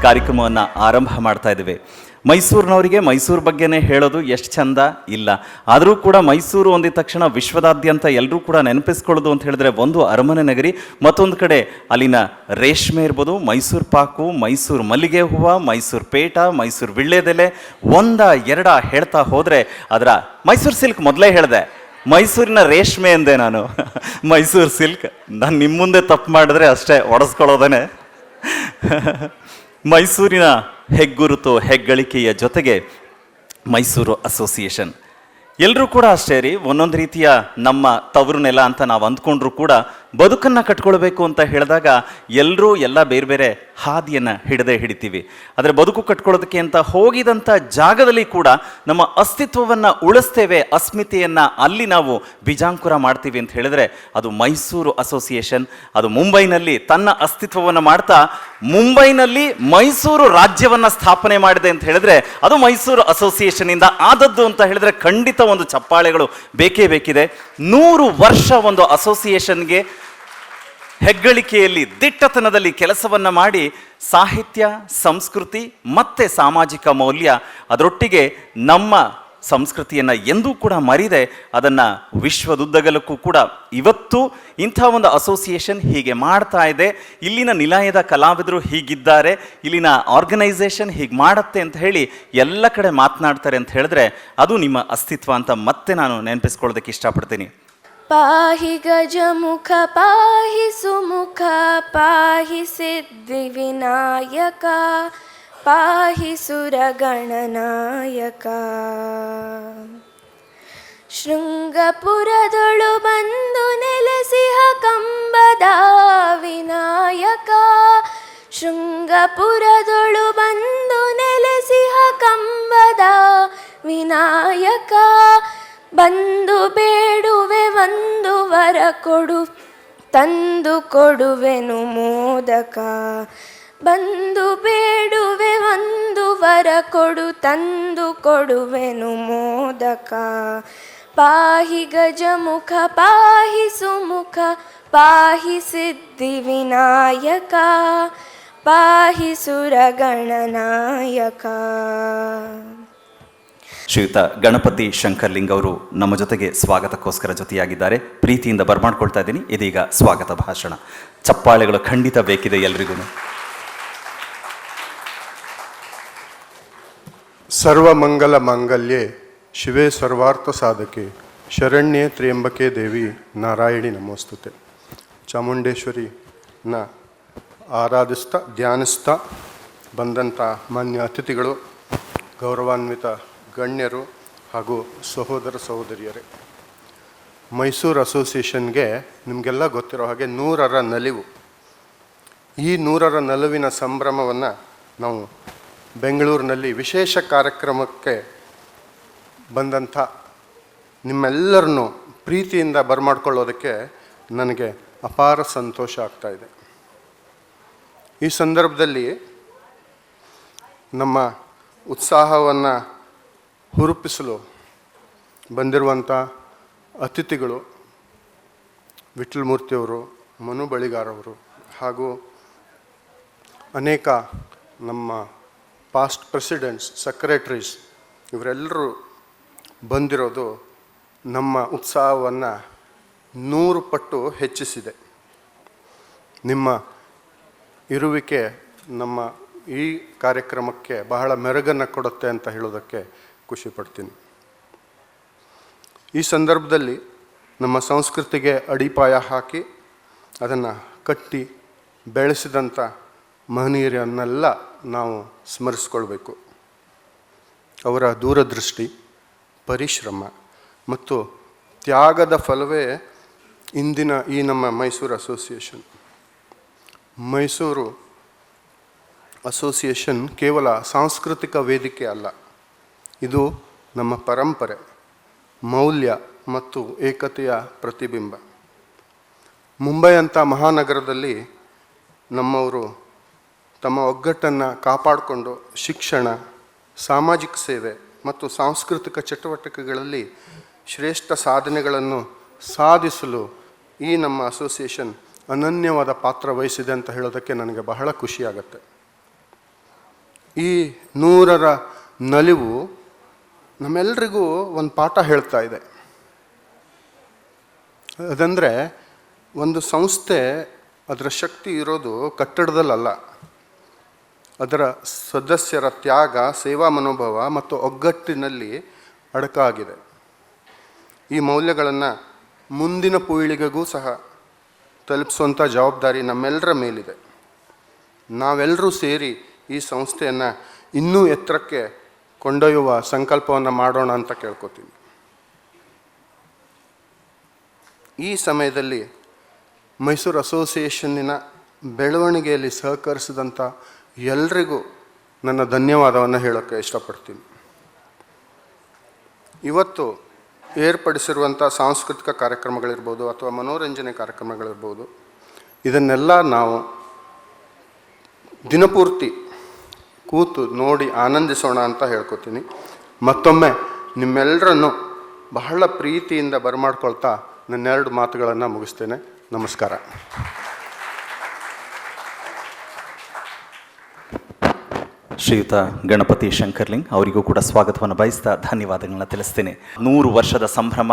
ಕಾರ್ಯಕ್ರಮವನ್ನು ಆರಂಭ ಮಾಡ್ತಾ ಇದ್ದೇವೆ. ಮೈಸೂರಿನವರಿಗೆ ಮೈಸೂರು ಬಗ್ಗೆನೇ ಹೇಳೋದು ಎಷ್ಟು ಚಂದ ಇಲ್ಲ. ಆದರೂ ಕೂಡ ಮೈಸೂರು ಒಂದಿದ ತಕ್ಷಣ ವಿಶ್ವದಾದ್ಯಂತ ಎಲ್ಲರೂ ಕೂಡ ನೆನಪಿಸ್ಕೊಳ್ಳೋದು ಅಂತ ಹೇಳಿದ್ರೆ ಒಂದು ಅರಮನೆ ನಗರಿ, ಮತ್ತೊಂದು ಕಡೆ ಅಲ್ಲಿನ ರೇಷ್ಮೆ ಇರ್ಬೋದು, ಮೈಸೂರು ಪಾಕು, ಮೈಸೂರು ಮಲ್ಲಿಗೆ ಹೂವು, ಮೈಸೂರು ಪೇಟ, ಮೈಸೂರು ವಿಳ್ಳೆದೆಲೆ, ಒಂದ ಎರಡ ಹೇಳ್ತಾ ಹೋದರೆ ಅದರ ಮೈಸೂರು ಸಿಲ್ಕ್ ಮೊದಲೇ ಹೇಳಿದೆ, ಮೈಸೂರಿನ ರೇಷ್ಮೆ ಎಂದೆ ನಾನು. ಮೈಸೂರು ಸಿಲ್ಕ್ ನಾನು ನಿಮ್ಮ ಮುಂದೆ ತಪ್ಪು ಮಾಡಿದ್ರೆ ಅಷ್ಟೇ ಒಡೆಸ್ಕೊಳ್ಳೋದೇ. ಮೈಸೂರಿನ ಹೆಗ್ಗುರುತು ಹೆಗ್ಗಳಿಕೆಯ ಜೊತೆಗೆ ಮೈಸೂರು ಅಸೋಸಿಯೇಷನ್ ಎಲ್ಲರೂ ಕೂಡ ಅಷ್ಟೇ ರೀ, ಒಂದೊಂದು ರೀತಿಯ ನಮ್ಮ ತವರು ನೆಲ ಅಂತ ನಾವು ಅಂದ್ಕೊಂಡ್ರೂ ಕೂಡ ಬದುಕನ್ನು ಕಟ್ಕೊಳ್ಬೇಕು ಅಂತ ಹೇಳಿದಾಗ ಎಲ್ಲರೂ ಎಲ್ಲ ಬೇರೆ ಬೇರೆ ಹಾದಿಯನ್ನು ಹಿಡಿತೀವಿ. ಆದರೆ ಬದುಕು ಕಟ್ಕೊಳ್ಳೋದಕ್ಕೆ ಅಂತ ಹೋಗಿದಂಥ ಜಾಗದಲ್ಲಿ ಕೂಡ ನಮ್ಮ ಅಸ್ತಿತ್ವವನ್ನು ಉಳಿಸ್ತೇವೆ, ಅಸ್ಮಿತೆಯನ್ನು ಅಲ್ಲಿ ನಾವು ಬೀಜಾಂಕುರ ಮಾಡ್ತೀವಿ ಅಂತ ಹೇಳಿದ್ರೆ ಅದು ಮೈಸೂರು ಅಸೋಸಿಯೇಷನ್. ಅದು ಮುಂಬೈನಲ್ಲಿ ತನ್ನ ಅಸ್ತಿತ್ವವನ್ನು ಮಾಡ್ತಾ ಮುಂಬೈನಲ್ಲಿ ಮೈಸೂರು ರಾಜ್ಯವನ್ನು ಸ್ಥಾಪನೆ ಮಾಡಿದೆ ಅಂತ ಹೇಳಿದ್ರೆ ಅದು ಮೈಸೂರು ಅಸೋಸಿಯೇಷನ್ನಿಂದ ಆದದ್ದು ಅಂತ ಹೇಳಿದ್ರೆ ಖಂಡಿತ ಒಂದು ಚಪ್ಪಾಳೆಗಳು ಬೇಕೇ ಬೇಕಿದೆ. 100 ವರ್ಷ ಒಂದು ಅಸೋಸಿಯೇಷನ್ಗೆ ಹೆಗ್ಗಳಿಕೆಯಲ್ಲಿ ದಿಟ್ಟತನದಲ್ಲಿ ಕೆಲಸವನ್ನ ಮಾಡಿ ಸಾಹಿತ್ಯ, ಸಂಸ್ಕೃತಿ ಮತ್ತೆ ಸಾಮಾಜಿಕ ಮೌಲ್ಯ ಅದರೊಟ್ಟಿಗೆ ನಮ್ಮ ಸಂಸ್ಕೃತಿಯನ್ನು ಎಂದೂ ಕೂಡ ಮರಿದೆ ಅದನ್ನು ವಿಶ್ವದುದ್ದಗಲಕ್ಕೂ ಕೂಡ ಇವತ್ತು ಇಂಥ ಒಂದು ಅಸೋಸಿಯೇಷನ್ ಹೀಗೆ ಮಾಡ್ತಾ ಇದೆ, ಇಲ್ಲಿನ ನಿಲಯದ ಕಲಾವಿದರು ಹೀಗಿದ್ದಾರೆ, ಇಲ್ಲಿನ ಆರ್ಗನೈಸೇಷನ್ ಹೀಗೆ ಮಾಡುತ್ತೆ ಅಂತ ಹೇಳಿ ಎಲ್ಲ ಕಡೆ ಮಾತನಾಡ್ತಾರೆ ಅಂತ ಹೇಳಿದ್ರೆ ಅದು ನಿಮ್ಮ ಅಸ್ತಿತ್ವ ಅಂತ ಮತ್ತೆ ನಾನು ನೆನಪಿಸ್ಕೊಳ್ಳೋದಕ್ಕೆ ಇಷ್ಟಪಡ್ತೀನಿ. ಪಾಹಿ ಗಜಮುಖ ಪಾಹಿ ಸುಮುಖ ಪಾಹಿ ಸಿದ್ಧಿ ವಿನಾಯಕ ಪಾಹಿ ಸುರಗಣನಾಯಕ. ಶೃಂಗಪುರದೊಳು ಬಂದು ನೆಲೆಸಿಹ ಕಂಬದ ವಿನಾಯಕ, ಶೃಂಗಪುರದೊಳು ಬಂದು ನೆಲೆಸಿಹ ಕಂಬದ ವಿನಾಯಕ. ಬಂದು ಬೇಡುವೆ ಒಂದು ವರ ಕೊಡು ತಂದು ಕೊಡುವೆನು ಮೋದಕ, ಬಂದು ಬೇಡುವೆ ಒಂದು ವರ ಕೊಡು ತಂದು ಕೊಡುವೆನು ಮೋದಕ. ಪಾಹಿ ಗಜಮುಖ ಪಾಹಿ ಸುಮುಖ ಪಾಹಿ ಸಿದ್ಧಿ ವಿನಾಯಕ ಪಾಹಿ ಸುರಗಣನಾಯಕ. ಶ್ರೀಯುತ ಗಣಪತಿ ಶಂಕರ್ಲಿಂಗ್ ಅವರು ನಮ್ಮ ಜೊತೆಗೆ ಸ್ವಾಗತಕ್ಕೋಸ್ಕರ ಜೊತೆಯಾಗಿದ್ದಾರೆ. ಪ್ರೀತಿಯಿಂದ ಬರ್ಮಾಡ್ಕೊಳ್ತಾ ಇದ್ದೀನಿ. ಇದೀಗ ಸ್ವಾಗತ ಭಾಷಣ. ಚಪ್ಪಾಳೆಗಳು ಖಂಡಿತ ಬೇಕಿದೆ ಎಲ್ರಿಗೂ. ಸರ್ವಮಂಗಲ ಮಾಂಗಲ್ಯೆ ಶಿವೆ ಸರ್ವಾರ್ಥ ಸಾಧಕೆ ಶರಣ್ಯೆ ತ್ರ್ಯಂಬಕೆ ದೇವಿ ನಾರಾಯಣಿ ನಮೋಸ್ತುತೆ. ಚಾಮುಂಡೇಶ್ವರಿನ ಆರಾಧಿಸ್ತಾ ಧ್ಯಾನಿಸ್ತಾ ಬಂದಂಥ ಮಾನ್ಯ ಅತಿಥಿಗಳು, ಗೌರವಾನ್ವಿತ ಗಣ್ಯರು ಹಾಗೂ ಸಹೋದರ ಸಹೋದರಿಯರೇ, ಮೈಸೂರು ಅಸೋಸಿಯೇಷನ್ಗೆ ನಿಮಗೆಲ್ಲ ಗೊತ್ತಿರೋ ಹಾಗೆ 100ರ ನಲಿವು. ಈ 100ರ ನಲುವಿನ ಸಂಭ್ರಮವನ್ನು ನಾವು ಬೆಂಗಳೂರಿನಲ್ಲಿ ವಿಶೇಷ ಕಾರ್ಯಕ್ರಮಕ್ಕೆ ಬಂದಂಥ ನಿಮ್ಮೆಲ್ಲರನ್ನೂ ಪ್ರೀತಿಯಿಂದ ಬರಮಾಡ್ಕೊಳ್ಳೋದಕ್ಕೆ ನನಗೆ ಅಪಾರ ಸಂತೋಷ ಆಗ್ತಾಯಿದೆ. ಈ ಸಂದರ್ಭದಲ್ಲಿ ನಮ್ಮ ಉತ್ಸಾಹವನ್ನು ಹುರುಪಿಸಲು ಬಂದಿರುವಂಥ ಅತಿಥಿಗಳು ವಿಠ್ಠಲ ಮೂರ್ತಿಯವರು, ಮನು ಬಳಿಗಾರವರು ಹಾಗೂ ಅನೇಕ ನಮ್ಮ ಪಾಸ್ಟ್ ಪ್ರೆಸಿಡೆಂಟ್ಸ್, ಸೆಕ್ರೆಟರೀಸ್ ಇವರೆಲ್ಲರೂ ಬಂದಿರೋದು ನಮ್ಮ ಉತ್ಸಾಹವನ್ನು 100 ಪಟ್ಟು ಹೆಚ್ಚಿಸಿದೆ. ನಿಮ್ಮ ಇರುವಿಕೆ ನಮ್ಮ ಈ ಕಾರ್ಯಕ್ರಮಕ್ಕೆ ಬಹಳ ಮೆರುಗನ್ನು ಕೊಡುತ್ತೆ ಅಂತ ಹೇಳೋದಕ್ಕೆ ಖುಷಿಪಡ್ತೀನಿ. ಈ ಸಂದರ್ಭದಲ್ಲಿ ನಮ್ಮ ಸಂಸ್ಕೃತಿಗೆ ಅಡಿಪಾಯ ಹಾಕಿ ಅದನ್ನು ಕಟ್ಟಿ ಬೆಳೆಸಿದಂಥ ಮಹನೀಯರನ್ನೆಲ್ಲ ನಾವು ಸ್ಮರಿಸ್ಕೊಳ್ಬೇಕು. ಅವರ ದೂರದೃಷ್ಟಿ, ಪರಿಶ್ರಮ ಮತ್ತು ತ್ಯಾಗದ ಫಲವೇ ಇಂದಿನ ಈ ನಮ್ಮ ಮೈಸೂರು ಅಸೋಸಿಯೇಷನ್. ಮೈಸೂರು ಅಸೋಸಿಯೇಷನ್ ಕೇವಲ ಸಾಂಸ್ಕೃತಿಕ ವೇದಿಕೆ ಅಲ್ಲ, ಇದು ನಮ್ಮ ಪರಂಪರೆ, ಮೌಲ್ಯ ಮತ್ತು ಏಕತೆಯ ಪ್ರತಿಬಿಂಬ. ಮುಂಬೈ ಅಂಥ ಮಹಾನಗರದಲ್ಲಿ ನಮ್ಮವರು ತಮ್ಮ ಒಗ್ಗಟ್ಟನ್ನು ಕಾಪಾಡಿಕೊಂಡು ಶಿಕ್ಷಣ, ಸಾಮಾಜಿಕ ಸೇವೆ ಮತ್ತು ಸಾಂಸ್ಕೃತಿಕ ಚಟುವಟಿಕೆಗಳಲ್ಲಿ ಶ್ರೇಷ್ಠ ಸಾಧನೆಗಳನ್ನು ಸಾಧಿಸಲು ಈ ನಮ್ಮ ಅಸೋಸಿಯೇಷನ್ ಅನನ್ಯವಾದ ಪಾತ್ರ ವಹಿಸಿದೆ ಅಂತ ಹೇಳೋದಕ್ಕೆ ನನಗೆ ಬಹಳ ಖುಷಿಯಾಗತ್ತೆ. ಈ 100ರ ನಲಿವು ನಮ್ಮೆಲ್ಲರಿಗೂ ಒಂದು ಪಾಠ ಹೇಳ್ತಾ ಇದೆ. ಅದಂದರೆ ಒಂದು ಸಂಸ್ಥೆ ಅದರ ಶಕ್ತಿ ಇರೋದು ಕಟ್ಟಡದಲ್ಲಲ್ಲ, ಅದರ ಸದಸ್ಯರ ತ್ಯಾಗ, ಸೇವಾ ಮನೋಭಾವ ಮತ್ತು ಒಗ್ಗಟ್ಟಿನಲ್ಲಿ ಅಡಕಾಗಿದೆ. ಈ ಮೌಲ್ಯಗಳನ್ನು ಮುಂದಿನ ಪೀಳಿಗೆಗೂ ಸಹ ತಲುಪಿಸುವಂಥ ಜವಾಬ್ದಾರಿ ನಮ್ಮೆಲ್ಲರ ಮೇಲಿದೆ. ನಾವೆಲ್ಲರೂ ಸೇರಿ ಈ ಸಂಸ್ಥೆಯನ್ನು ಇನ್ನೂ ಎತ್ತರಕ್ಕೆ ಕೊಂಡೊಯ್ಯುವ ಸಂಕಲ್ಪವನ್ನು ಮಾಡೋಣ ಅಂತ ಕೇಳ್ಕೊತೀನಿ. ಈ ಸಮಯದಲ್ಲಿ ಮೈಸೂರು ಅಸೋಸಿಯೇಷನ್ನಿನ ಬೆಳವಣಿಗೆಯಲ್ಲಿ ಸಹಕರಿಸಿದಂಥ ಎಲ್ರಿಗೂ ನನ್ನ ಧನ್ಯವಾದವನ್ನು ಹೇಳೋಕ್ಕೆ ಇಷ್ಟಪಡ್ತೀನಿ. ಇವತ್ತು ಏರ್ಪಡಿಸಿರುವಂಥ ಸಾಂಸ್ಕೃತಿಕ ಕಾರ್ಯಕ್ರಮಗಳಿರ್ಬೋದು ಅಥವಾ ಮನೋರಂಜನೆ ಕಾರ್ಯಕ್ರಮಗಳಿರ್ಬೋದು, ಇದನ್ನೆಲ್ಲ ನಾವು ದಿನಪೂರ್ತಿ ಕೂತು ನೋಡಿ ಆನಂದಿಸೋಣ ಅಂತ ಹೇಳ್ಕೊತೀನಿ. ಮತ್ತೊಮ್ಮೆ ನಿಮ್ಮೆಲ್ಲರನ್ನು ಬಹಳ ಪ್ರೀತಿಯಿಂದ ಬರಮಾಡ್ಕೊಳ್ತಾ ನನ್ನೆರಡು ಮಾತುಗಳನ್ನು ಮುಗಿಸ್ತೇನೆ. ನಮಸ್ಕಾರ. ಶ್ರೀಯುತ ಗಣಪತಿ ಶಂಕರ್ಲಿಂಗ್ ಅವರಿಗೂ ಕೂಡ ಸ್ವಾಗತವನ್ನು ಬಯಸ್ತಾ ಧನ್ಯವಾದಗಳನ್ನ ತಿಳಿಸ್ತೇನೆ. 100 ವರ್ಷದ ಸಂಭ್ರಮ,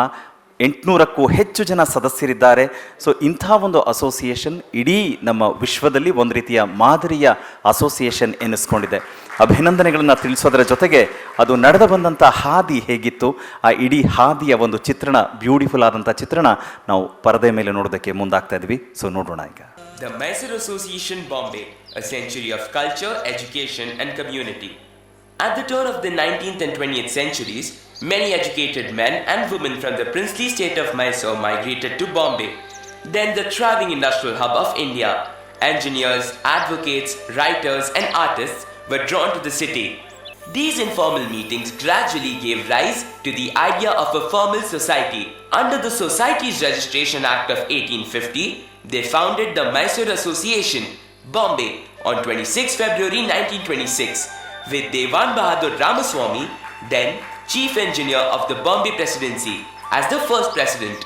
800ಕ್ಕೂ ಹೆಚ್ಚು ಜನ ಸದಸ್ಯರಿದ್ದಾರೆ. ಸೊ ಇಂಥ ಒಂದು ಅಸೋಸಿಯೇಷನ್ ಇಡೀ ನಮ್ಮ ವಿಶ್ವದಲ್ಲಿ ಒಂದು ರೀತಿಯ ಮಾದರಿಯ ಅಸೋಸಿಯೇಷನ್ ಎನ್ನಿಸ್ಕೊಂಡಿದೆ. ಅಭಿನಂದನೆಗಳನ್ನು ತಿಳಿಸೋದರ ಜೊತೆಗೆ ಅದು ನಡೆದು ಬಂದಂಥ ಹಾದಿ ಹೇಗಿತ್ತು, ಆ ಇಡೀ ಹಾದಿಯ ಒಂದು ಚಿತ್ರಣ, ಬ್ಯೂಟಿಫುಲ್ ಆದಂಥ ಚಿತ್ರಣ ನಾವು ಪರದೆ ಮೇಲೆ ನೋಡೋದಕ್ಕೆ ಮುಂದಾಗ್ತಾ ಇದ್ವಿ. ಸೊ ನೋಡೋಣ ಈಗ. The Mysore Association Bombay, a century of culture, education and community. At the turn of the 19th and 20th centuries, many educated men and women from the princely state of Mysore migrated to Bombay, then the thriving industrial hub of India. Engineers, advocates, writers and artists were drawn to the city. These informal meetings gradually gave rise to the idea of a formal society. Under the Societies Registration Act of 1850, they founded the Mysore Association, Bombay, on 26 February 1926, with Devan Bahadur Ramaswamy, then Chief Engineer of the Bombay Presidency, as the first president.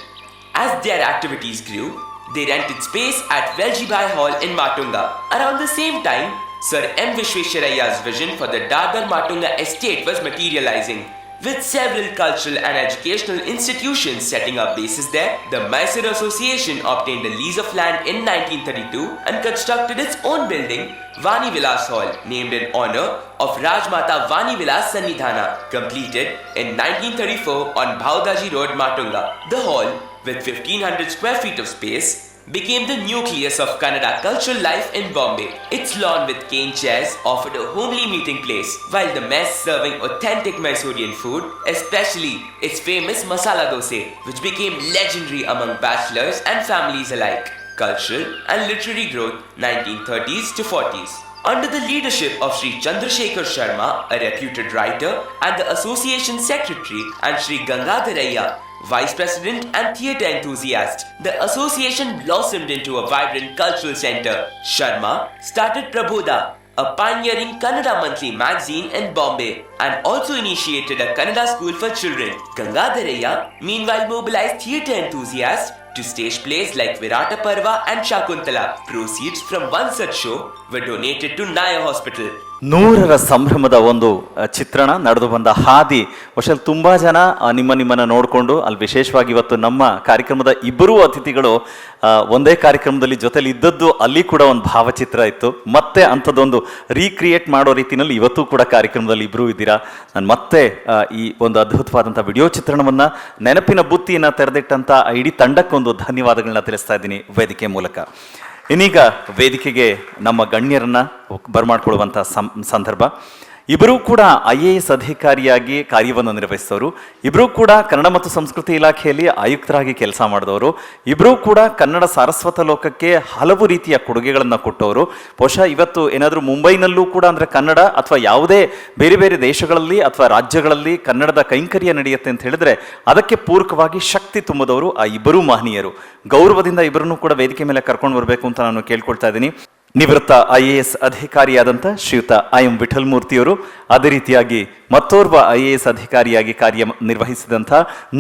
As their activities grew, they rented space at Veljibai Hall in Matunga. Around the same time, Sir M. Vishwesharayya's vision for the Dadar Matunga estate was materializing. With several cultural and educational institutions setting up bases there, the Mysore Association obtained a lease of land in 1932 and constructed its own building, Vani Vilas Hall, named in honor of Rajmata Vani Vilas Sannidhana, completed in 1934 on Bhaudaji Road, Matunga. The hall, with 1500 square feet of space, became the nucleus of Kannada cultural life in Bombay. Its lawn with cane chairs offered a homely meeting place, while the mess serving authentic Mysorean food, especially its famous masala dosa, which became legendary among bachelors and families alike. Cultural and literary growth 1930s to 40s. Under the leadership of Sri Chandrasekhar Sharma, a reputed writer, and the association secretary, and Sri Gangadharaya, Vice President and theatre enthusiast, the association blossomed into a vibrant cultural center. Sharma started Prabodha, a pioneering Kannada monthly magazine in Bombay, and also initiated a Kannada school for children. Gangadharaya meanwhile mobilized theatre enthusiasts to stage plays like Virata Parva and Shakuntala. Proceeds from one such show were donated to Naya Hospital. 100ರ ಸಂಭ್ರಮದ ಒಂದು ಚಿತ್ರಣ, ನಡೆದು ಬಂದ ಹಾದಿ. ಬಹುಶಃ ತುಂಬ ಜನ ನಿಮ್ಮನ್ನು ನೋಡಿಕೊಂಡು ಅಲ್ಲಿ ವಿಶೇಷವಾಗಿ ಇವತ್ತು ನಮ್ಮ ಕಾರ್ಯಕ್ರಮದ ಇಬ್ಬರೂ ಅತಿಥಿಗಳು ಒಂದೇ ಕಾರ್ಯಕ್ರಮದಲ್ಲಿ ಜೊತೆಲಿ ಇದ್ದದ್ದು, ಅಲ್ಲಿ ಕೂಡ ಒಂದು ಭಾವಚಿತ್ರ ಇತ್ತು. ಮತ್ತೆ ಅಂಥದ್ದೊಂದು ರೀಕ್ರಿಯೇಟ್ ಮಾಡೋ ರೀತಿಯಲ್ಲಿ ಇವತ್ತು ಕೂಡ ಕಾರ್ಯಕ್ರಮದಲ್ಲಿ ಇಬ್ಬರೂ ಇದ್ದೀರಾ. ನಾನು ಮತ್ತೆ ಈ ಒಂದು ಅದ್ಭುತವಾದಂಥ ವಿಡಿಯೋ ಚಿತ್ರಣವನ್ನು ನೆನಪಿನ ಬುತ್ತಿಯನ್ನು ತೆರೆದಿಟ್ಟಂಥ ಇಡೀ ತಂಡಕ್ಕೊಂದು ಧನ್ಯವಾದಗಳನ್ನ ತಿಳಿಸ್ತಾ ಇದ್ದೀನಿ ವೇದಿಕೆ ಮೂಲಕ. ಇನ್ನೀಗ ವೇದಿಕೆಗೆ ನಮ್ಮ ಗಣ್ಯರನ್ನ ಬರಮಾಡ್ಕೊಳ್ಳುವಂಥ ಸಂದರ್ಭ. ಇಬ್ಬರೂ ಕೂಡ IAS ಅಧಿಕಾರಿಯಾಗಿ ಕಾರ್ಯವನ್ನು ನಿರ್ವಹಿಸಿದವರು, ಇಬ್ಬರೂ ಕೂಡ ಕನ್ನಡ ಮತ್ತು ಸಂಸ್ಕೃತಿ ಇಲಾಖೆಯಲ್ಲಿ ಆಯುಕ್ತರಾಗಿ ಕೆಲಸ ಮಾಡಿದವರು, ಇಬ್ಬರೂ ಕೂಡ ಕನ್ನಡ ಸಾರಸ್ವತ ಲೋಕಕ್ಕೆ ಹಲವು ರೀತಿಯ ಕೊಡುಗೆಗಳನ್ನು ಕೊಟ್ಟವರು. ಬಹುಶಃ ಇವತ್ತು ಏನಾದರೂ ಮುಂಬೈನಲ್ಲೂ ಕೂಡ ಅಂದರೆ ಕನ್ನಡ ಅಥವಾ ಯಾವುದೇ ಬೇರೆ ಬೇರೆ ದೇಶಗಳಲ್ಲಿ ಅಥವಾ ರಾಜ್ಯಗಳಲ್ಲಿ ಕನ್ನಡದ ಕೈಂಕರ್ಯ ನಡೆಯುತ್ತೆ ಅಂತ ಹೇಳಿದ್ರೆ ಅದಕ್ಕೆ ಪೂರಕವಾಗಿ ಶಕ್ತಿ ತುಂಬಿದವರು ಆ ಇಬ್ಬರೂ ಮಹನೀಯರು. ಗೌರವದಿಂದ ಇಬ್ಬರನ್ನೂ ಕೂಡ ವೇದಿಕೆ ಮೇಲೆ ಕರ್ಕೊಂಡು ಬರಬೇಕು ಅಂತ ನಾನು ಕೇಳ್ಕೊಳ್ತಾ ಇದ್ದೀನಿ. ನಿವೃತ್ತ IAS ಅಧಿಕಾರಿಯಾದಂಥ ಶ್ರೀಯುತ IM ವಿಠಲ್ ಮೂರ್ತಿಯವರು, ಅದೇ ರೀತಿಯಾಗಿ ಮತ್ತೋರ್ವ IAS ಅಧಿಕಾರಿಯಾಗಿ ಕಾರ್ಯನಿರ್ವಹಿಸಿದಂಥ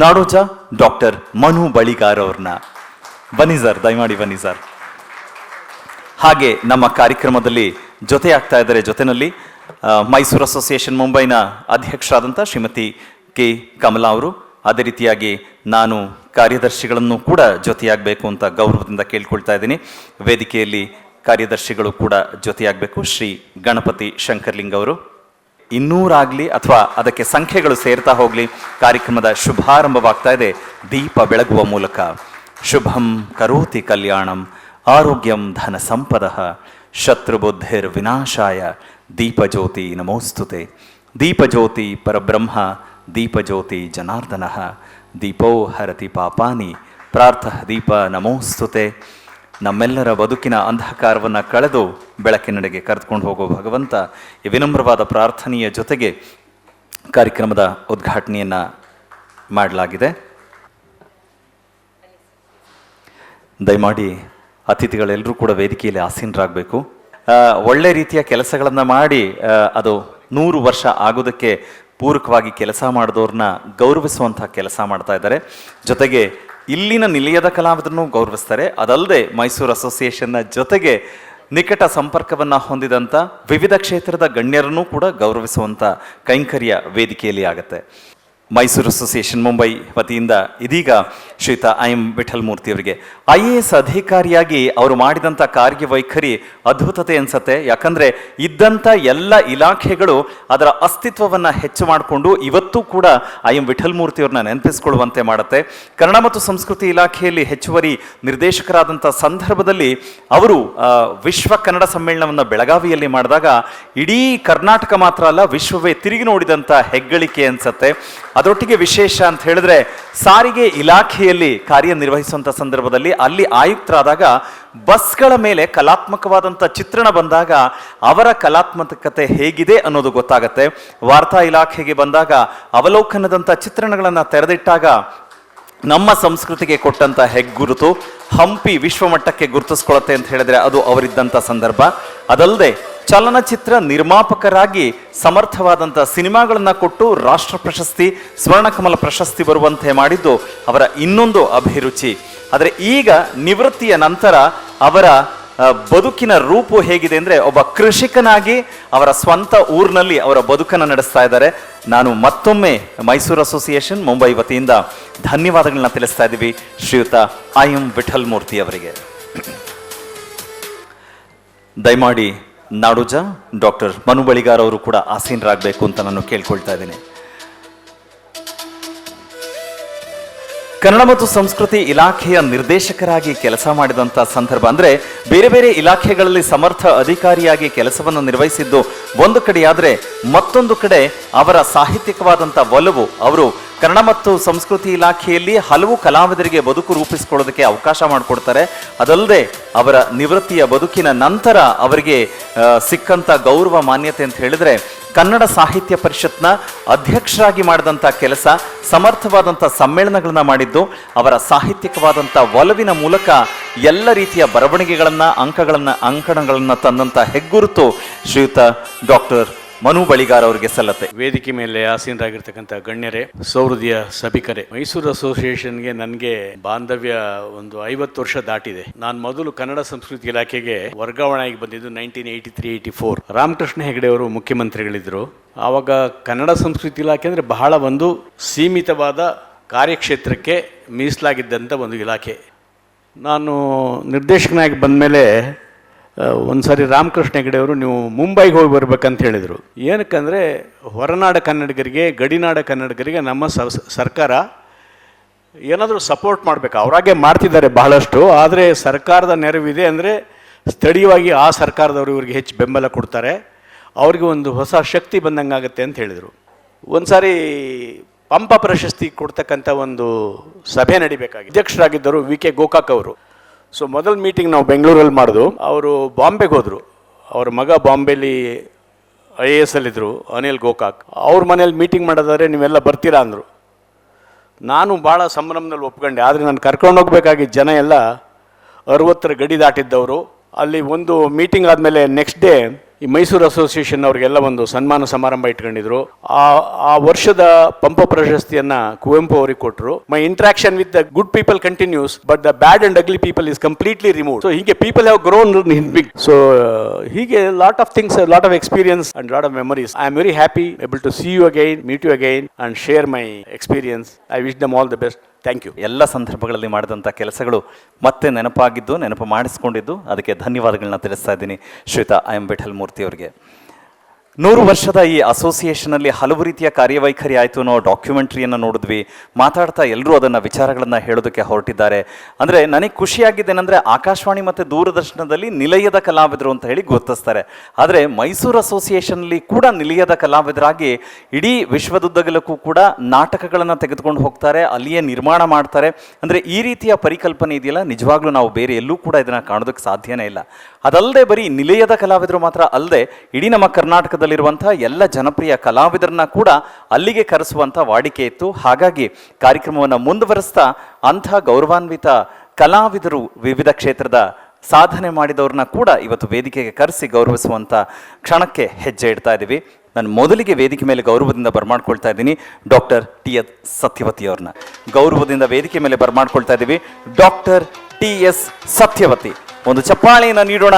ನಾಡೋಜ ಡಾಕ್ಟರ್ ಮನು ಬಳಿಗಾರ್ ಅವ್ರನ್ನ ಬನ್ನಿ ಸರ್, ದಯಮಾಡಿ ಬನ್ನಿ ಸರ್. ಹಾಗೆ ನಮ್ಮ ಕಾರ್ಯಕ್ರಮದಲ್ಲಿ ಜೊತೆಯಾಗ್ತಾ ಇದ್ದಾರೆ ಜೊತೆಯಲ್ಲಿ ಮೈಸೂರು ಅಸೋಸಿಯೇಷನ್ ಮುಂಬೈನ ಅಧ್ಯಕ್ಷರಾದಂಥ ಶ್ರೀಮತಿ ಕೆ ಕಮಲಾ ಅವರು, ಅದೇ ರೀತಿಯಾಗಿ ನಾನು ಕಾರ್ಯದರ್ಶಿಗಳನ್ನು ಕೂಡ ಜೊತೆಯಾಗಬೇಕು ಅಂತ ಗೌರವದಿಂದ ಕೇಳ್ಕೊಳ್ತಾ ಇದ್ದೀನಿ. ವೇದಿಕೆಯಲ್ಲಿ ಕಾರ್ಯದರ್ಶಿಗಳು ಕೂಡ ಜೊತೆಯಾಗಬೇಕು. ಶ್ರೀ ಗಣಪತಿ ಶಂಕರ್ಲಿಂಗ್ ಅವರು. 200 ಆಗಲಿ ಅಥವಾ ಅದಕ್ಕೆ ಸಂಖ್ಯೆಗಳು ಸೇರ್ತಾ ಹೋಗಲಿ, ಕಾರ್ಯಕ್ರಮದ ಶುಭಾರಂಭವಾಗ್ತಾ ಇದೆ ದೀಪ ಬೆಳಗುವ ಮೂಲಕ. ಶುಭಂ ಕರೋತಿ ಕಲ್ಯಾಣಂ ಆರೋಗ್ಯಂ ಧನ ಸಂಪದಃ ಶತ್ರುಬುದ್ಧಿರ್ ವಿನಾಶಾಯ ದೀಪಜ್ಯೋತಿ ನಮೋಸ್ತುತೆ. ದೀಪಜ್ಯೋತಿ ಪರಬ್ರಹ್ಮ ದೀಪಜ್ಯೋತಿ ಜನಾರ್ದನಃ ದೀಪೋ ಹರತಿ ಪಾಪಾನಿ ಪ್ರಾರ್ಥಃ ದೀಪ ನಮೋಸ್ತುತೆ. ನಮ್ಮೆಲ್ಲರ ಬದುಕಿನ ಅಂಧಕಾರವನ್ನು ಕಳೆದು ಬೆಳಕಿನೆಡೆಗೆ ಕರೆದುಕೊಂಡು ಹೋಗೋ ಭಗವಂತ, ಈ ವಿನಮ್ರವಾದ ಪ್ರಾರ್ಥನೆಯ ಜೊತೆಗೆ ಕಾರ್ಯಕ್ರಮದ ಉದ್ಘಾಟನೆಯನ್ನು ಮಾಡಲಾಗಿದೆ. ದಯಮಾಡಿ ಅತಿಥಿಗಳೆಲ್ಲರೂ ಕೂಡ ವೇದಿಕೆಯಲ್ಲಿ ಆಸೀನರಾಗಬೇಕು. ಒಳ್ಳೆ ರೀತಿಯ ಕೆಲಸಗಳನ್ನು ಮಾಡಿ ಅದು 100 ವರ್ಷ ಆಗೋದಕ್ಕೆ ಪೂರಕವಾಗಿ ಕೆಲಸ ಮಾಡಿದವ್ರನ್ನ ಗೌರವಿಸುವಂಥ ಕೆಲಸ ಮಾಡ್ತಾ ಇದ್ದಾರೆ. ಜೊತೆಗೆ ಇಲ್ಲಿನ ನಿಲಯದ ಕಲಾವಿದರನ್ನು ಗೌರವಿಸ್ತಾರೆ. ಅದಲ್ಲದೆ ಮೈಸೂರು ಅಸೋಸಿಯೇಷನ್ನ ಜೊತೆಗೆ ನಿಕಟ ಸಂಪರ್ಕವನ್ನು ಹೊಂದಿದಂಥ ವಿವಿಧ ಕ್ಷೇತ್ರದ ಗಣ್ಯರನ್ನು ಕೂಡ ಗೌರವಿಸುವಂಥ ಕೈಂಕರ್ಯ ವೇದಿಕೆಯಲ್ಲಿ ಆಗುತ್ತೆ. ಮೈಸೂರು ಅಸೋಸಿಯೇಷನ್ ಮುಂಬೈ ವತಿಯಿಂದ ಇದೀಗ ಶ್ರೀಯುತ IM ವಿಠಲ್ ಮೂರ್ತಿ ಅವರಿಗೆ IAS ಅಧಿಕಾರಿಯಾಗಿ ಅವರು ಮಾಡಿದಂಥ ಕಾರ್ಯವೈಖರಿ ಅದ್ಭುತತೆ ಅನ್ಸತ್ತೆ. ಯಾಕಂದರೆ ಇದ್ದಂಥ ಎಲ್ಲ ಇಲಾಖೆಗಳು ಅದರ ಅಸ್ತಿತ್ವವನ್ನು ಹೆಚ್ಚು ಮಾಡಿಕೊಂಡು ಇವತ್ತು ಕೂಡ IM ವಿಠಲ್ ಮೂರ್ತಿ ಅವ್ರನ್ನ ನೆನಪಿಸ್ಕೊಳ್ಳುವಂತೆ ಮಾಡುತ್ತೆ. ಕನ್ನಡ ಮತ್ತು ಸಂಸ್ಕೃತಿ ಇಲಾಖೆಯಲ್ಲಿ ಹೆಚ್ಚುವರಿ ನಿರ್ದೇಶಕರಾದಂಥ ಸಂದರ್ಭದಲ್ಲಿ ಅವರು ವಿಶ್ವ ಕನ್ನಡ ಸಮ್ಮೇಳನವನ್ನು ಬೆಳಗಾವಿಯಲ್ಲಿ ಮಾಡಿದಾಗ ಇಡೀ ಕರ್ನಾಟಕ ಮಾತ್ರ ಅಲ್ಲ, ವಿಶ್ವವೇ ತಿರುಗಿ ನೋಡಿದಂಥ ಹೆಗ್ಗಳಿಕೆ ಅನ್ಸತ್ತೆ. ಅದರೊಟ್ಟಿಗೆ ವಿಶೇಷ ಅಂತ ಹೇಳಿದ್ರೆ, ಸಾರಿಗೆ ಇಲಾಖೆಯಲ್ಲಿ ಕಾರ್ಯನಿರ್ವಹಿಸುವಂಥ ಸಂದರ್ಭದಲ್ಲಿ ಅಲ್ಲಿ ಆಯುಕ್ತರಾದಾಗ ಬಸ್ಗಳ ಮೇಲೆ ಕಲಾತ್ಮಕವಾದಂಥ ಚಿತ್ರಣ ಬಂದಾಗ ಅವರ ಕಲಾತ್ಮಕತೆ ಹೇಗಿದೆ ಅನ್ನೋದು ಗೊತ್ತಾಗತ್ತೆ. ವಾರ್ತಾ ಇಲಾಖೆಗೆ ಬಂದಾಗ ಅವಲೋಕನದಂಥ ಚಿತ್ರಣಗಳನ್ನು ತೆರೆದಿಟ್ಟಾಗ ನಮ್ಮ ಸಂಸ್ಕೃತಿಗೆ ಕೊಟ್ಟಂಥ ಹೆಗ್ಗುರುತು ಹಂಪಿ ವಿಶ್ವಮಟ್ಟಕ್ಕೆ ಗುರುತಿಸ್ಕೊಳತ್ತೆ ಅಂತ ಹೇಳಿದ್ರೆ ಅದು ಅವರಿದ್ದಂಥ ಸಂದರ್ಭ. ಅದಲ್ಲದೆ ಚಲನಚಿತ್ರ ನಿರ್ಮಾಪಕರಾಗಿ ಸಮರ್ಥವಾದಂಥ ಸಿನಿಮಾಗಳನ್ನು ಕೊಟ್ಟು ರಾಷ್ಟ್ರ ಪ್ರಶಸ್ತಿ, ಸ್ವರ್ಣಕಮಲ ಪ್ರಶಸ್ತಿ ಬರುವಂತೆ ಮಾಡಿದ್ದು ಅವರ ಇನ್ನೊಂದು ಅಭಿರುಚಿ. ಆದರೆ ಈಗ ನಿವೃತ್ತಿಯ ನಂತರ ಅವರ ಬದುಕಿನ ರೂಪು ಹೇಗಿದೆ ಅಂದರೆ, ಒಬ್ಬ ಕೃಷಿಕನಾಗಿ ಅವರ ಸ್ವಂತ ಊರಿನಲ್ಲಿ ಅವರ ಬದುಕನ್ನು ನಡೆಸ್ತಾ ಇದ್ದಾರೆ. ನಾನು ಮತ್ತೊಮ್ಮೆ ಮೈಸೂರು ಅಸೋಸಿಯೇಷನ್ ಮುಂಬೈ ವತಿಯಿಂದ ಧನ್ಯವಾದಗಳನ್ನ ತಿಳಿಸ್ತಾ ಇದ್ದೀವಿ ಶ್ರೀಯುತ IM ವಿಠಲ್ ಮೂರ್ತಿ ಅವರಿಗೆ. ದಯಮಾಡಿ ನಾಡೋಜ ಡಾಕ್ಟರ್ ಮನು ಬಳಿಗಾರ್ ಅವರು ಕೂಡ ಆಸೀನರಾಗಬೇಕು ಅಂತ ನಾನು ಕೇಳ್ಕೊಳ್ತಾ ಇದ್ದೀನಿ. ಕನ್ನಡ ಮತ್ತು ಸಂಸ್ಕೃತಿ ಇಲಾಖೆಯ ನಿರ್ದೇಶಕರಾಗಿ ಕೆಲಸ ಮಾಡಿದಂಥ ಸಂದರ್ಭ ಅಂದರೆ, ಬೇರೆ ಬೇರೆ ಇಲಾಖೆಗಳಲ್ಲಿ ಸಮರ್ಥ ಅಧಿಕಾರಿಯಾಗಿ ಕೆಲಸವನ್ನು ನಿರ್ವಹಿಸಿದ್ದು ಒಂದು ಕಡೆಯಾದರೆ, ಮತ್ತೊಂದು ಕಡೆ ಅವರ ಸಾಹಿತ್ಯಿಕವಾದಂಥ ಒಲವು, ಅವರು ಕನ್ನಡ ಮತ್ತು ಸಂಸ್ಕೃತಿ ಇಲಾಖೆಯಲ್ಲಿ ಹಲವು ಕಲಾವಿದರಿಗೆ ಬದುಕು ರೂಪಿಸಿಕೊಳ್ಳೋದಕ್ಕೆ ಅವಕಾಶ ಮಾಡಿಕೊಡ್ತಾರೆ. ಅದಲ್ಲದೆ ಅವರ ನಿವೃತ್ತಿಯ ಬದುಕಿನ ನಂತರ ಅವರಿಗೆ ಸಿಕ್ಕಂಥ ಗೌರವ ಮಾನ್ಯತೆ ಅಂತ ಹೇಳಿದರೆ, ಕನ್ನಡ ಸಾಹಿತ್ಯ ಪರಿಷತ್ನ ಅಧ್ಯಕ್ಷರಾಗಿ ಮಾಡಿದಂಥ ಕೆಲಸ, ಸಮರ್ಥವಾದಂಥ ಸಮ್ಮೇಳನಗಳನ್ನು ಮಾಡಿದ್ದು, ಅವರ ಸಾಹಿತ್ಯಿಕವಾದಂಥ ಒಲವಿನ ಮೂಲಕ ಎಲ್ಲ ರೀತಿಯ ಬರವಣಿಗೆಗಳನ್ನು, ಅಂಕಣಗಳನ್ನು ತಂದಂಥ ಹೆಗ್ಗುರುತು ಶ್ರೀಯುತ ಡಾಕ್ಟರ್ ಮನು ಬಳಿಗಾರ್ ಅವರಿಗೆ ಸಲ್ಲತ್ತೆ. ವೇದಿಕೆ ಮೇಲೆ ಆಸೀನರಾಗಿರ್ತಕ್ಕಂಥ ಗಣ್ಯರೇ, ಸೌಹೃದಯ ಸಭಿಕರೇ, ಮೈಸೂರು ಅಸೋಸಿಯೇಷನ್ಗೆ ನನಗೆ ಬಾಂಧವ್ಯ ಒಂದು 50 ವರ್ಷ ದಾಟಿದೆ. ನಾನು ಮೊದಲು ಕನ್ನಡ ಸಂಸ್ಕೃತಿ ಇಲಾಖೆಗೆ ವರ್ಗಾವಣೆಯಾಗಿ ಬಂದಿದ್ದು 1983-84. ರಾಮಕೃಷ್ಣ ಹೆಗಡೆ ಅವರು ಮುಖ್ಯಮಂತ್ರಿಗಳಿದ್ದರು. ಆವಾಗ ಕನ್ನಡ ಸಂಸ್ಕೃತಿ ಇಲಾಖೆ ಅಂದರೆ ಬಹಳ ಒಂದು ಸೀಮಿತವಾದ ಕಾರ್ಯಕ್ಷೇತ್ರಕ್ಕೆ ಮೀಸಲಾಗಿದ್ದಂಥ ಒಂದು ಇಲಾಖೆ. ನಾನು ನಿರ್ದೇಶಕನಾಗಿ ಬಂದಮೇಲೆ ಒಂದು ಸಾರಿ ರಾಮಕೃಷ್ಣ ಹೆಗಡೆಯವರು ನೀವು ಮುಂಬೈಗೆ ಹೋಗಿ ಬರ್ಬೇಕಂತ ಹೇಳಿದರು. ಏನಕ್ಕಂದರೆ ಹೊರನಾಡ ಕನ್ನಡಿಗರಿಗೆ, ಗಡಿನಾಡ ಕನ್ನಡಿಗರಿಗೆ ನಮ್ಮ ಸರ್ಕಾರ ಏನಾದರೂ ಸಪೋರ್ಟ್ ಮಾಡಬೇಕು. ಅವರಾಗೆ ಮಾಡ್ತಿದ್ದಾರೆ ಬಹಳಷ್ಟು, ಆದರೆ ಸರ್ಕಾರದ ನೆರವಿದೆ ಅಂದರೆ ಸ್ಥಳೀಯವಾಗಿ ಆ ಸರ್ಕಾರದವರು ಇವರಿಗೆ ಹೆಚ್ಚು ಬೆಂಬಲ ಕೊಡ್ತಾರೆ, ಅವ್ರಿಗೆ ಒಂದು ಹೊಸ ಶಕ್ತಿ ಬಂದಂಗಾಗತ್ತೆ ಅಂತ ಹೇಳಿದರು. ಒಂದು ಸಾರಿ ಪಂಪ ಪ್ರಶಸ್ತಿ ಕೊಡ್ತಕ್ಕಂಥ ಒಂದು ಸಭೆ ನಡಿಬೇಕಾಗಿ ಅಧ್ಯಕ್ಷರಾಗಿದ್ದರು VK ಗೋಕಾಕ್ ಅವರು. ಸೊ ಮೊದಲ ಮೀಟಿಂಗ್ ನಾವು ಬೆಂಗಳೂರಲ್ಲಿ ಮಾಡಿದ್ರು. ಅವರು ಬಾಂಬೆಗೆ ಹೋದರು. ಅವ್ರ ಮಗ ಬಾಂಬೆಲಿ IAS ಅಲ್ಲಿದ್ದರು, ಅನಿಲ್ ಗೋಕಾಕ್. ಅವ್ರ ಮನೇಲಿ ಮೀಟಿಂಗ್ ಮಾಡೋದಾದ್ರೆ ನೀವೆಲ್ಲ ಬರ್ತೀರಾ ಅಂದರು. ನಾನು ಭಾಳ ಸಂಭ್ರಮದಲ್ಲಿ ಒಪ್ಕೊಂಡೆ. ಆದರೆ ನಾನು ಕರ್ಕೊಂಡು ಹೋಗ್ಬೇಕಾಗಿದ್ದ ಜನ ಎಲ್ಲ 60 ಗಡಿ ದಾಟಿದ್ದವರು. ಅಲ್ಲಿ ಒಂದು ಮೀಟಿಂಗ್ ಆದಮೇಲೆ ನೆಕ್ಸ್ಟ್ ಡೇ ಈ ಮೈಸೂರು ಅಸೋಸಿಯೇಷನ್ ಅವ್ರಿಗೆಲ್ಲ ಒಂದು ಸನ್ಮಾನ ಸಮಾರಂಭ ಇಟ್ಕೊಂಡಿದ್ರು. ಆ ವರ್ಷದ ಪಂಪ ಪ್ರಶಸ್ತಿಯನ್ನ ಕುವೆಂಪು ಅವರಿಗೆ ಕೊಟ್ಟರು. My interaction with the good people continues, but the bad and ugly people is completely remove. So ಹೀಗೆ people have grown in big. So ಹೀಗೆ lot of things, lot of experience and lot of memories. I am very happy able to see you again, meet you again and share my experience. I wish them all the best. Thank you. ಎಲ್ಲ ಸಂದರ್ಭಗಳಲ್ಲಿ ಮಾಡಿದಂಥ ಕೆಲಸಗಳು ಮತ್ತೆ ನೆನಪಾಗಿದ್ದು, ನೆನಪು ಮಾಡಿಸ್ಕೊಂಡಿದ್ದು, ಅದಕ್ಕೆ ಧನ್ಯವಾದಗಳನ್ನ ತಿಳಿಸ್ತಾ ಇದ್ದೀನಿ ಶ್ರೀಯುತ IM ವಿಠಲ್ ಮೂರ್ತಿ ಅವರಿಗೆ. 100 ವರ್ಷದ ಈ ಅಸೋಸಿಯೇಷನಲ್ಲಿ ಹಲವು ರೀತಿಯ ಕಾರ್ಯವೈಖರಿ ಆಯಿತು ಅನ್ನೋ ಡಾಕ್ಯುಮೆಂಟ್ರಿಯನ್ನು ನೋಡಿದ್ವಿ. ಮಾತಾಡ್ತಾ ಎಲ್ಲರೂ ಅದನ್ನು ವಿಚಾರಗಳನ್ನು ಹೇಳೋದಕ್ಕೆ ಹೊರಟಿದ್ದಾರೆ. ಅಂದರೆ ನನಗೆ ಖುಷಿಯಾಗಿದ್ದೇನೆಂದರೆ ಆಕಾಶವಾಣಿ ಮತ್ತು ದೂರದರ್ಶನದಲ್ಲಿ ನಿಲಯದ ಕಲಾವಿದರು ಅಂತ ಹೇಳಿ ಗುರುತಿಸ್ತಾರೆ. ಆದರೆ ಮೈಸೂರು ಅಸೋಸಿಯೇಷನ್ನಲ್ಲಿ ಕೂಡ ನಿಲಯದ ಕಲಾವಿದರಾಗಿ ಇಡೀ ವಿಶ್ವದುದ್ದಗಲಕ್ಕೂ ಕೂಡ ನಾಟಕಗಳನ್ನು ತೆಗೆದುಕೊಂಡು ಹೋಗ್ತಾರೆ, ಅಲ್ಲಿಯೇ ನಿರ್ಮಾಣ ಮಾಡ್ತಾರೆ. ಅಂದರೆ ಈ ರೀತಿಯ ಪರಿಕಲ್ಪನೆ ಇದೆಯಲ್ಲ, ನಿಜವಾಗ್ಲೂ ನಾವು ಬೇರೆ ಎಲ್ಲೂ ಕೂಡ ಇದನ್ನು ಕಾಣೋದಕ್ಕೆ ಸಾಧ್ಯನೇ ಇಲ್ಲ. ಅದಲ್ಲದೆ ಬರೀ ನಿಲಯದ ಕಲಾವಿದರು ಮಾತ್ರ ಅಲ್ಲದೆ ಇಡೀ ನಮ್ಮ ಕರ್ನಾಟಕದಲ್ಲಿರುವಂಥ ಎಲ್ಲ ಜನಪ್ರಿಯ ಕಲಾವಿದರನ್ನ ಕೂಡ ಅಲ್ಲಿಗೆ ಕರೆಸುವಂಥ ವಾಡಿಕೆ ಇತ್ತು. ಹಾಗಾಗಿ ಕಾರ್ಯಕ್ರಮವನ್ನು ಮುಂದುವರಿಸ್ತಾ ಅಂಥ ಗೌರವಾನ್ವಿತ ಕಲಾವಿದರು, ವಿವಿಧ ಕ್ಷೇತ್ರದ ಸಾಧನೆ ಮಾಡಿದವ್ರನ್ನ ಕೂಡ ಇವತ್ತು ವೇದಿಕೆಗೆ ಕರೆಸಿ ಗೌರವಿಸುವಂಥ ಕ್ಷಣಕ್ಕೆ ಹೆಜ್ಜೆ ಇಡ್ತಾ ಇದ್ದೀವಿ. ನಾನು ಮೊದಲಿಗೆ ವೇದಿಕೆ ಮೇಲೆ ಗೌರವದಿಂದ ಬರಮಾಡ್ಕೊಳ್ತಾ ಇದ್ದೀನಿ ಡಾಕ್ಟರ್ TS ಸತ್ಯವತಿ ಅವ್ರನ್ನ. ಗೌರವದಿಂದ ವೇದಿಕೆ ಮೇಲೆ ಬರಮಾಡ್ಕೊಳ್ತಾ ಇದ್ದೀವಿ ಡಾಕ್ಟರ್ TS ಸತ್ಯವತಿ. ಒಂದು ಚಪ್ಪಾಳೆಯನ್ನು ನೀಡೋಣ.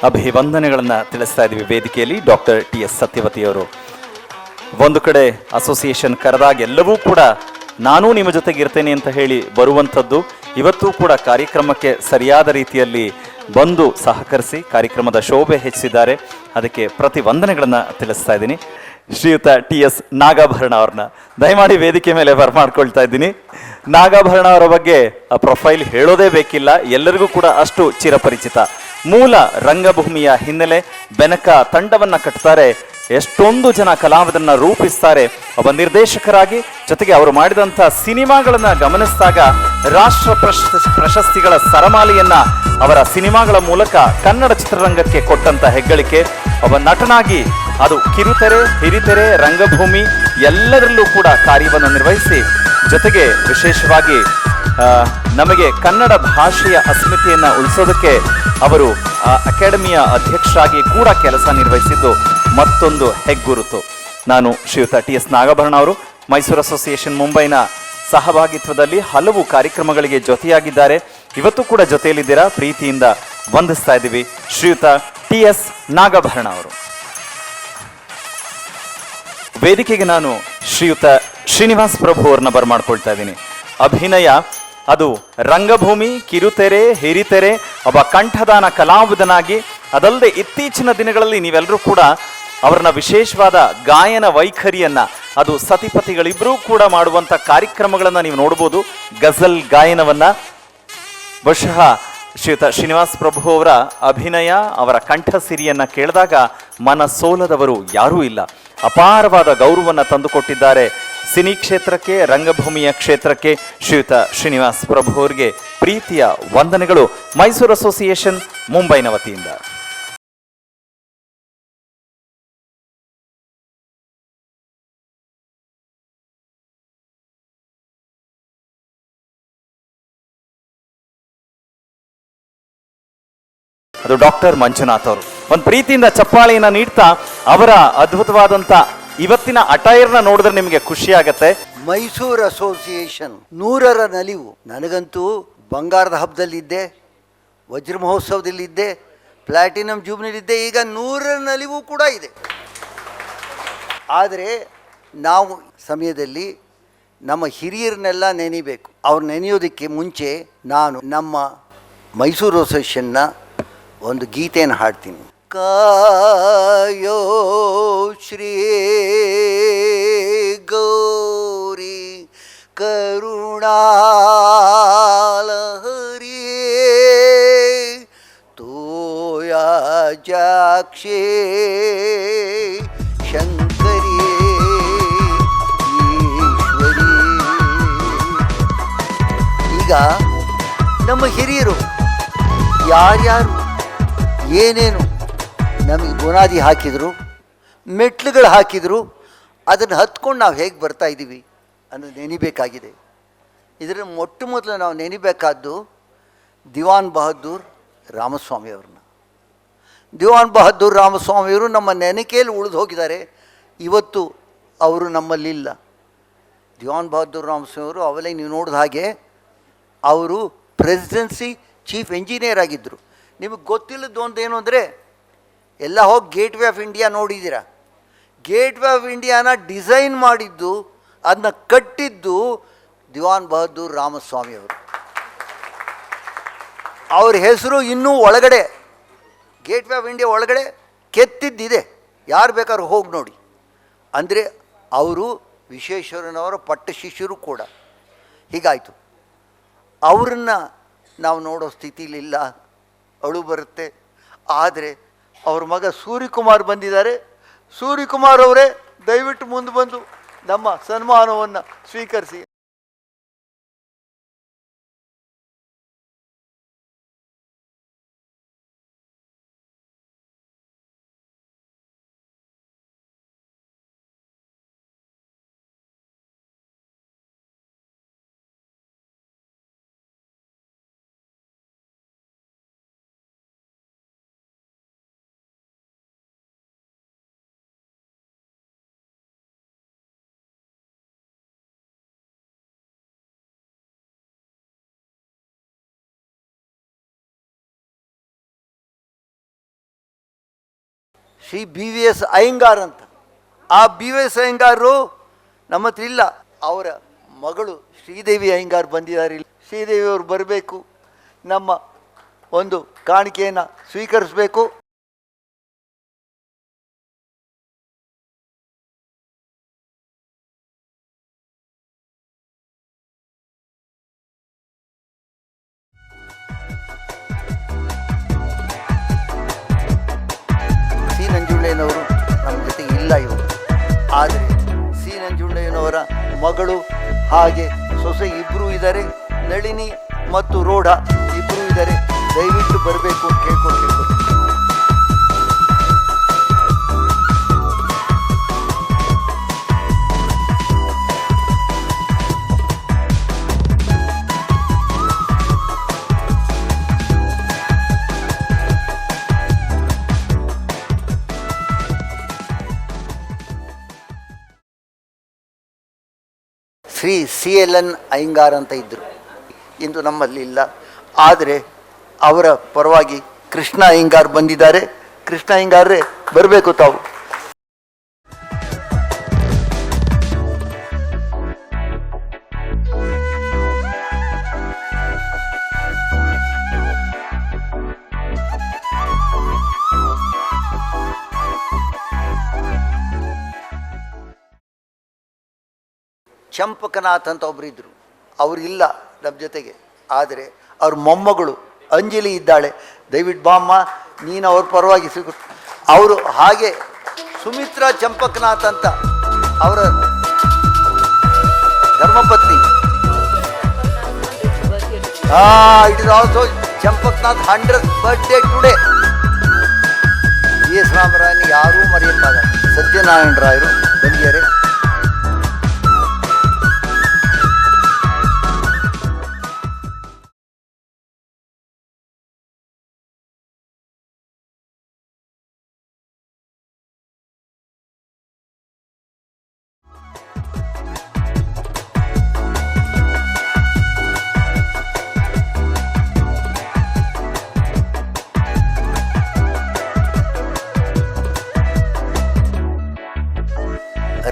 ಅಭಿವಂದನೆಗಳನ್ನು ತಿಳಿಸ್ತಾ ಇದ್ದೀವಿ ವೇದಿಕೆಯಲ್ಲಿ ಡಾಕ್ಟರ್ TS ಸತ್ಯವತಿಯವರು. ಒಂದು ಕಡೆ ಅಸೋಸಿಯೇಷನ್ ಕರೆದಾಗ ಎಲ್ಲವೂ ಕೂಡ ನಾನೂ ನಿಮ್ಮ ಜೊತೆಗೆ ಇರ್ತೇನೆ ಅಂತ ಹೇಳಿ ಬರುವಂಥದ್ದು. ಇವತ್ತು ಕೂಡ ಕಾರ್ಯಕ್ರಮಕ್ಕೆ ಸರಿಯಾದ ರೀತಿಯಲ್ಲಿ ಬಂದು ಸಹಕರಿಸಿ ಕಾರ್ಯಕ್ರಮದ ಶೋಭೆ ಹೆಚ್ಚಿಸಿದ್ದಾರೆ. ಅದಕ್ಕೆ ಪ್ರತಿವಂದನೆಗಳನ್ನು ತಿಳಿಸ್ತಾ ಇದ್ದೀನಿ. ಶ್ರೀಯುತ TS ನಾಗಾಭರಣ ಅವ್ರನ್ನ ದಯಮಾಡಿ ವೇದಿಕೆ ಮೇಲೆ ಬರಮಾಡ್ಕೊಳ್ತಾ ಇದ್ದೀನಿ. ನಾಗಾಭರಣ ಅವರ ಬಗ್ಗೆ ಪ್ರೊಫೈಲ್ ಹೇಳೋದೇ ಬೇಕಿಲ್ಲ, ಎಲ್ಲರಿಗೂ ಕೂಡ ಅಷ್ಟು ಚಿರಪರಿಚಿತ. ಮೂಲ ರಂಗಭೂಮಿಯ ಹಿನ್ನೆಲೆ, ಬೆನಕ ತಂಡವನ್ನು ಕಟ್ತಾರೆ, ಎಷ್ಟೊಂದು ಜನ ಕಲಾವಿದರನ್ನ ರೂಪಿಸ್ತಾರೆ. ಒಬ್ಬ ನಿರ್ದೇಶಕರಾಗಿ ಜೊತೆಗೆ ಅವರು ಮಾಡಿದಂಥ ಸಿನಿಮಾಗಳನ್ನು ಗಮನಿಸಿದಾಗ ರಾಷ್ಟ್ರ ಪ್ರಶಸ್ತಿಗಳ ಸರಮಾಲೆಯನ್ನ ಅವರ ಸಿನಿಮಾಗಳ ಮೂಲಕ ಕನ್ನಡ ಚಿತ್ರರಂಗಕ್ಕೆ ಕೊಟ್ಟಂತ ಹೆಗ್ಗಳಿಕೆ. ಒಬ್ಬ ನಟನಾಗಿ ಅದು ಕಿರುತೆರೆ, ಹಿರಿತೆರೆ, ರಂಗಭೂಮಿ ಎಲ್ಲದರಲ್ಲೂ ಕೂಡ ಕಾರ್ಯವನ್ನು ನಿರ್ವಹಿಸಿ, ಜೊತೆಗೆ ವಿಶೇಷವಾಗಿ ನಮಗೆ ಕನ್ನಡ ಭಾಷೆಯ ಅಸ್ಮಿತೆಯನ್ನು ಉಳಿಸೋದಕ್ಕೆ ಅವರು ಅಕಾಡೆಮಿಯ ಅಧ್ಯಕ್ಷರಾಗಿ ಕೂಡ ಕೆಲಸ ನಿರ್ವಹಿಸಿದ್ದು ಮತ್ತೊಂದು ಹೆಗ್ಗುರುತು. ನಾನು ಶ್ರೀಯುತ TS ನಾಗಾಭರಣ ಅವರು ಮೈಸೂರು ಅಸೋಸಿಯೇಷನ್ ಮುಂಬೈನ ಸಹಭಾಗಿತ್ವದಲ್ಲಿ ಹಲವು ಕಾರ್ಯಕ್ರಮಗಳಿಗೆ ಜೊತೆಯಾಗಿದ್ದಾರೆ. ಇವತ್ತು ಕೂಡ ಜೊತೆಯಲ್ಲಿದ್ದೀರಾ, ಪ್ರೀತಿಯಿಂದ ವಂದಿಸ್ತಾ ಇದ್ದೀವಿ ಶ್ರೀಯುತ TS ನಾಗಾಭರಣ ಅವರು. ವೇದಿಕೆಗೆ ನಾನು ಶ್ರೀಯುತ ಶ್ರೀನಿವಾಸ್ ಪ್ರಭು ಅವ್ರನ್ನ ಬರಮಾಡ್ಕೊಳ್ತಾ ಇದ್ದೀನಿ. ಅಭಿನಯ ಅದು ರಂಗಭೂಮಿ, ಕಿರುತೆರೆ, ಹಿರಿತೆರೆ, ಒಬ್ಬ ಕಂಠದಾನ ಕಲಾವಿದನಾಗಿ, ಅದಲ್ಲದೆ ಇತ್ತೀಚಿನ ದಿನಗಳಲ್ಲಿ ನೀವೆಲ್ಲರೂ ಕೂಡ ಅವರನ್ನ ವಿಶೇಷವಾದ ಗಾಯನ ವೈಖರಿಯನ್ನ, ಅದು ಸತಿಪತಿಗಳಿಬ್ಬರೂ ಕೂಡ ಮಾಡುವಂಥ ಕಾರ್ಯಕ್ರಮಗಳನ್ನು ನೀವು ನೋಡ್ಬೋದು. ಗಜಲ್ ಗಾಯನವನ್ನ ಬಹುಶಃ ಶ್ರೀಯುತ ಶ್ರೀನಿವಾಸ್ ಪ್ರಭು ಅವರ ಅಭಿನಯ, ಅವರ ಕಂಠಸಿರಿಯನ್ನ ಕೇಳಿದಾಗ ಮನಸೋಲದವರು ಯಾರೂ ಇಲ್ಲ. ಅಪಾರವಾದ ಗೌರವವನ್ನು ತಂದುಕೊಟ್ಟಿದ್ದಾರೆ ಸಿನಿ ಕ್ಷೇತ್ರಕ್ಕೆ, ರಂಗಭೂಮಿಯ ಕ್ಷೇತ್ರಕ್ಕೆ. ಶ್ರೀಯುತ ಶ್ರೀನಿವಾಸ್ ಪ್ರಭು ಅವರಿಗೆ ಪ್ರೀತಿಯ ವಂದನೆಗಳು ಮೈಸೂರು ಅಸೋಸಿಯೇಷನ್ ಮುಂಬೈನ ವತಿಯಿಂದ. ಅದು ಡಾಕ್ಟರ್ ಮಂಜುನಾಥ್ ಅವರು. ಒಂದು ಪ್ರೀತಿಯಿಂದ ಚಪ್ಪಾಳೆಯನ್ನ ನೀಡ್ತಾ ಅವರ ಅದ್ಭುತವಾದಂಥ ಇವತ್ತಿನ ಅಟೈರ್ನ ನೋಡಿದ್ರೆ ನಿಮಗೆ ಖುಷಿ ಆಗತ್ತೆ. ಮೈಸೂರು ಅಸೋಸಿಯೇಷನ್ 100ರ ನಲಿವು. ನನಗಂತೂ ಬಂಗಾರದ ಹಬ್ಬದಲ್ಲಿದ್ದೆ, ವಜ್ರ ಮಹೋತ್ಸವದಲ್ಲಿದ್ದೆ, ಪ್ಲಾಟಿನಂ ಜೂಬ್ಲಿಲಿದ್ದೆ, ಈಗ 100ರ ನಲಿವು ಕೂಡ ಇದೆ. ಆದರೆ ನಾವು ಸಮಯದಲ್ಲಿ ನಮ್ಮ ಹಿರಿಯರನ್ನೆಲ್ಲ ನೆನೆಯಬೇಕು. ಅವ್ರು ನೆನೆಯೋದಕ್ಕೆ ಮುಂಚೆ ನಾನು ನಮ್ಮ ಮೈಸೂರು ಅಸೋಸಿಯೇಷನ್ನ ಒಂದು ಗೀತೆಯನ್ನು ಹಾಡ್ತೀನಿ. ಕಾಯೋ ಶ್ರೀ ಗೌರಿ ಕರುಣಾಲಹರಿ ತೋಯಾ ಜಾಕ್ಷೇ ಶಂಕರಿ ಈ ನಮ್ಮ ಹಿರಿಯರು ಯಾರ್ಯಾರು ಏನೇನು ನಮಗೆ ಬುನಾದಿ ಹಾಕಿದರು, ಮೆಟ್ಲುಗಳು ಹಾಕಿದರು, ಅದನ್ನು ಹತ್ಕೊಂಡು ನಾವು ಹೇಗೆ ಬರ್ತಾ ಇದ್ದೀವಿ ಅನ್ನೋದು ನೆನಿಬೇಕಾಗಿದೆ. ಇದರ ಮೊಟ್ಟ ಮೊದಲು ನಾವು ನೆನಿಬೇಕಾದ್ದು ದಿವಾನ್ ಬಹದ್ದೂರ್ ರಾಮಸ್ವಾಮಿಯವ್ರನ್ನ. ದಿವಾನ್ ಬಹದ್ದೂರ್ ರಾಮಸ್ವಾಮಿಯವರು ನಮ್ಮ ನೆನಕೆಯಲ್ಲಿ ಉಳಿದು ಹೋಗಿದ್ದಾರೆ. ಇವತ್ತು ಅವರು ನಮ್ಮಲ್ಲಿಲ್ಲ. ದಿವಾನ್ ಬಹದ್ದೂರ್ ರಾಮಸ್ವಾಮಿಯವರು ಅವಲೇ ನೀವು ನೋಡಿದ ಹಾಗೆ ಅವರು ಪ್ರೆಸಿಡೆನ್ಸಿ ಚೀಫ್ ಎಂಜಿನಿಯರ್ ಆಗಿದ್ದರು. ನಿಮಗೆ ಗೊತ್ತಿಲ್ಲದ್ದು ಒಂದು ಏನು ಅಂದರೆ, ಎಲ್ಲ ಹೋಗಿ ಗೇಟ್ ವೇ ಆಫ್ ಇಂಡಿಯಾ ನೋಡಿದ್ದೀರಾ. ಗೇಟ್ ವೇ ಆಫ್ ಇಂಡಿಯಾನ ಡಿಸೈನ್ ಮಾಡಿದ್ದು, ಅದನ್ನ ಕಟ್ಟಿದ್ದು ದಿವಾನ್ ಬಹದ್ದೂರ್ ರಾಮಸ್ವಾಮಿಯವರು. ಅವ್ರ ಹೆಸರು ಇನ್ನೂ ಒಳಗಡೆ ಗೇಟ್ ವೇ ಆಫ್ ಇಂಡಿಯಾ ಒಳಗಡೆ ಕೆತ್ತಿದ್ದಿದೆ, ಯಾರು ಬೇಕಾದ್ರೂ ಹೋಗಿ ನೋಡಿ. ಅಂದರೆ ಅವರು ವಿಶ್ವೇಶ್ವರಯ್ಯನವರ ಪಟ್ಟ ಶಿಷ್ಯರು ಕೂಡ. ಹೀಗಾಯಿತು. ಅವರನ್ನು ನಾವು ನೋಡೋ ಸ್ಥಿತಿಲಿಲ್ಲ, ಅಳು ಬರುತ್ತೆ. ಆದರೆ ಅವ್ರ ಮಗ ಸೂರ್ಯಕುಮಾರ್ ಬಂದಿದ್ದಾರೆ. ಸೂರ್ಯಕುಮಾರ್ ಅವರೇ ದಯವಿಟ್ಟು ಮುಂದೆ ಬಂದು ನಮ್ಮ ಸನ್ಮಾನವನ್ನು ಸ್ವೀಕರಿಸಿ. Shri B V S Iyengar ಅಂತ. ಆ ಬಿ ವಿ ಎಸ್ ಅಯ್ಯಂಗಾರರು ನಮ್ಮ ಹತ್ರ ಇಲ್ಲ. ಅವರ ಮಗಳು ಶ್ರೀದೇವಿ ಅಯ್ಯಂಗಾರ್ ಬಂದಿದ್ದಾರೆ. ಶ್ರೀದೇವಿಯವರು ಬರಬೇಕು, ನಮ್ಮ ಒಂದು ಕಾಣಿಕೆಯನ್ನು ಸ್ವೀಕರಿಸಬೇಕು. ನಂಜುಂಡಯ್ಯನವರು ನಮ್ಮ ಜೊತೆಗೆ ಇಲ್ಲ ಇವರು. ಆದರೆ ಸಿ ನಂಜುಂಡಯ್ಯನವರ ಮಗಳು ಹಾಗೆ ಸೊಸೆ ಇಬ್ಬರೂ ಇದ್ದಾರೆ. ನಳಿನಿ ಮತ್ತು ರೋಢ ಇಬ್ಬರೂ ಇದ್ದಾರೆ. ದಯವಿಟ್ಟು ಬರಬೇಕು ಅಂತ ಕೇಳ್ಕೊಂಡು. Shri C L N Iyengar ಅಂತ ಇದ್ದರು, ಇಂದು ನಮ್ಮಲ್ಲಿ ಇಲ್ಲ. ಆದರೆ ಅವರ ಪರವಾಗಿ ಕೃಷ್ಣ ಅಯ್ಯಂಗಾರ್ ಬಂದಿದ್ದಾರೆ. ಕೃಷ್ಣ ಅಯ್ಯಂಗಾರ್ರೆ ಬರಬೇಕು ತಾವು. ಚಂಪಕನಾಥ್ ಅಂತ ಒಬ್ಬರು ಇದ್ದರು, ಅವರಿಲ್ಲ ನಮ್ಮ ಜೊತೆಗೆ. ಆದರೆ ಅವ್ರ ಮೊಮ್ಮಗಳು ಅಂಜಲಿ ಇದ್ದಾಳೆ. ದಯವಿಟ್ಟು ಬಾಮ್ಮ, ನೀನು ಅವ್ರ ಪರವಾಗಿ ಸಿಗುತ್ತೆ. ಅವರು ಹಾಗೆ ಸುಮಿತ್ರಾ ಚಂಪಕನಾಥ್ ಅಂತ ಅವರ ಧರ್ಮಪತ್ನಿ. It is also Champaknath 100th birthday today. S ರಾಮರಾಯನ ಯಾರೂ ಮರೆಯಕ್ಕಾಗಲ್ಲ. ಸತ್ಯನಾರಾಯಣ ರಾಯರು ಬಂದಿದ್ದಾರೆ.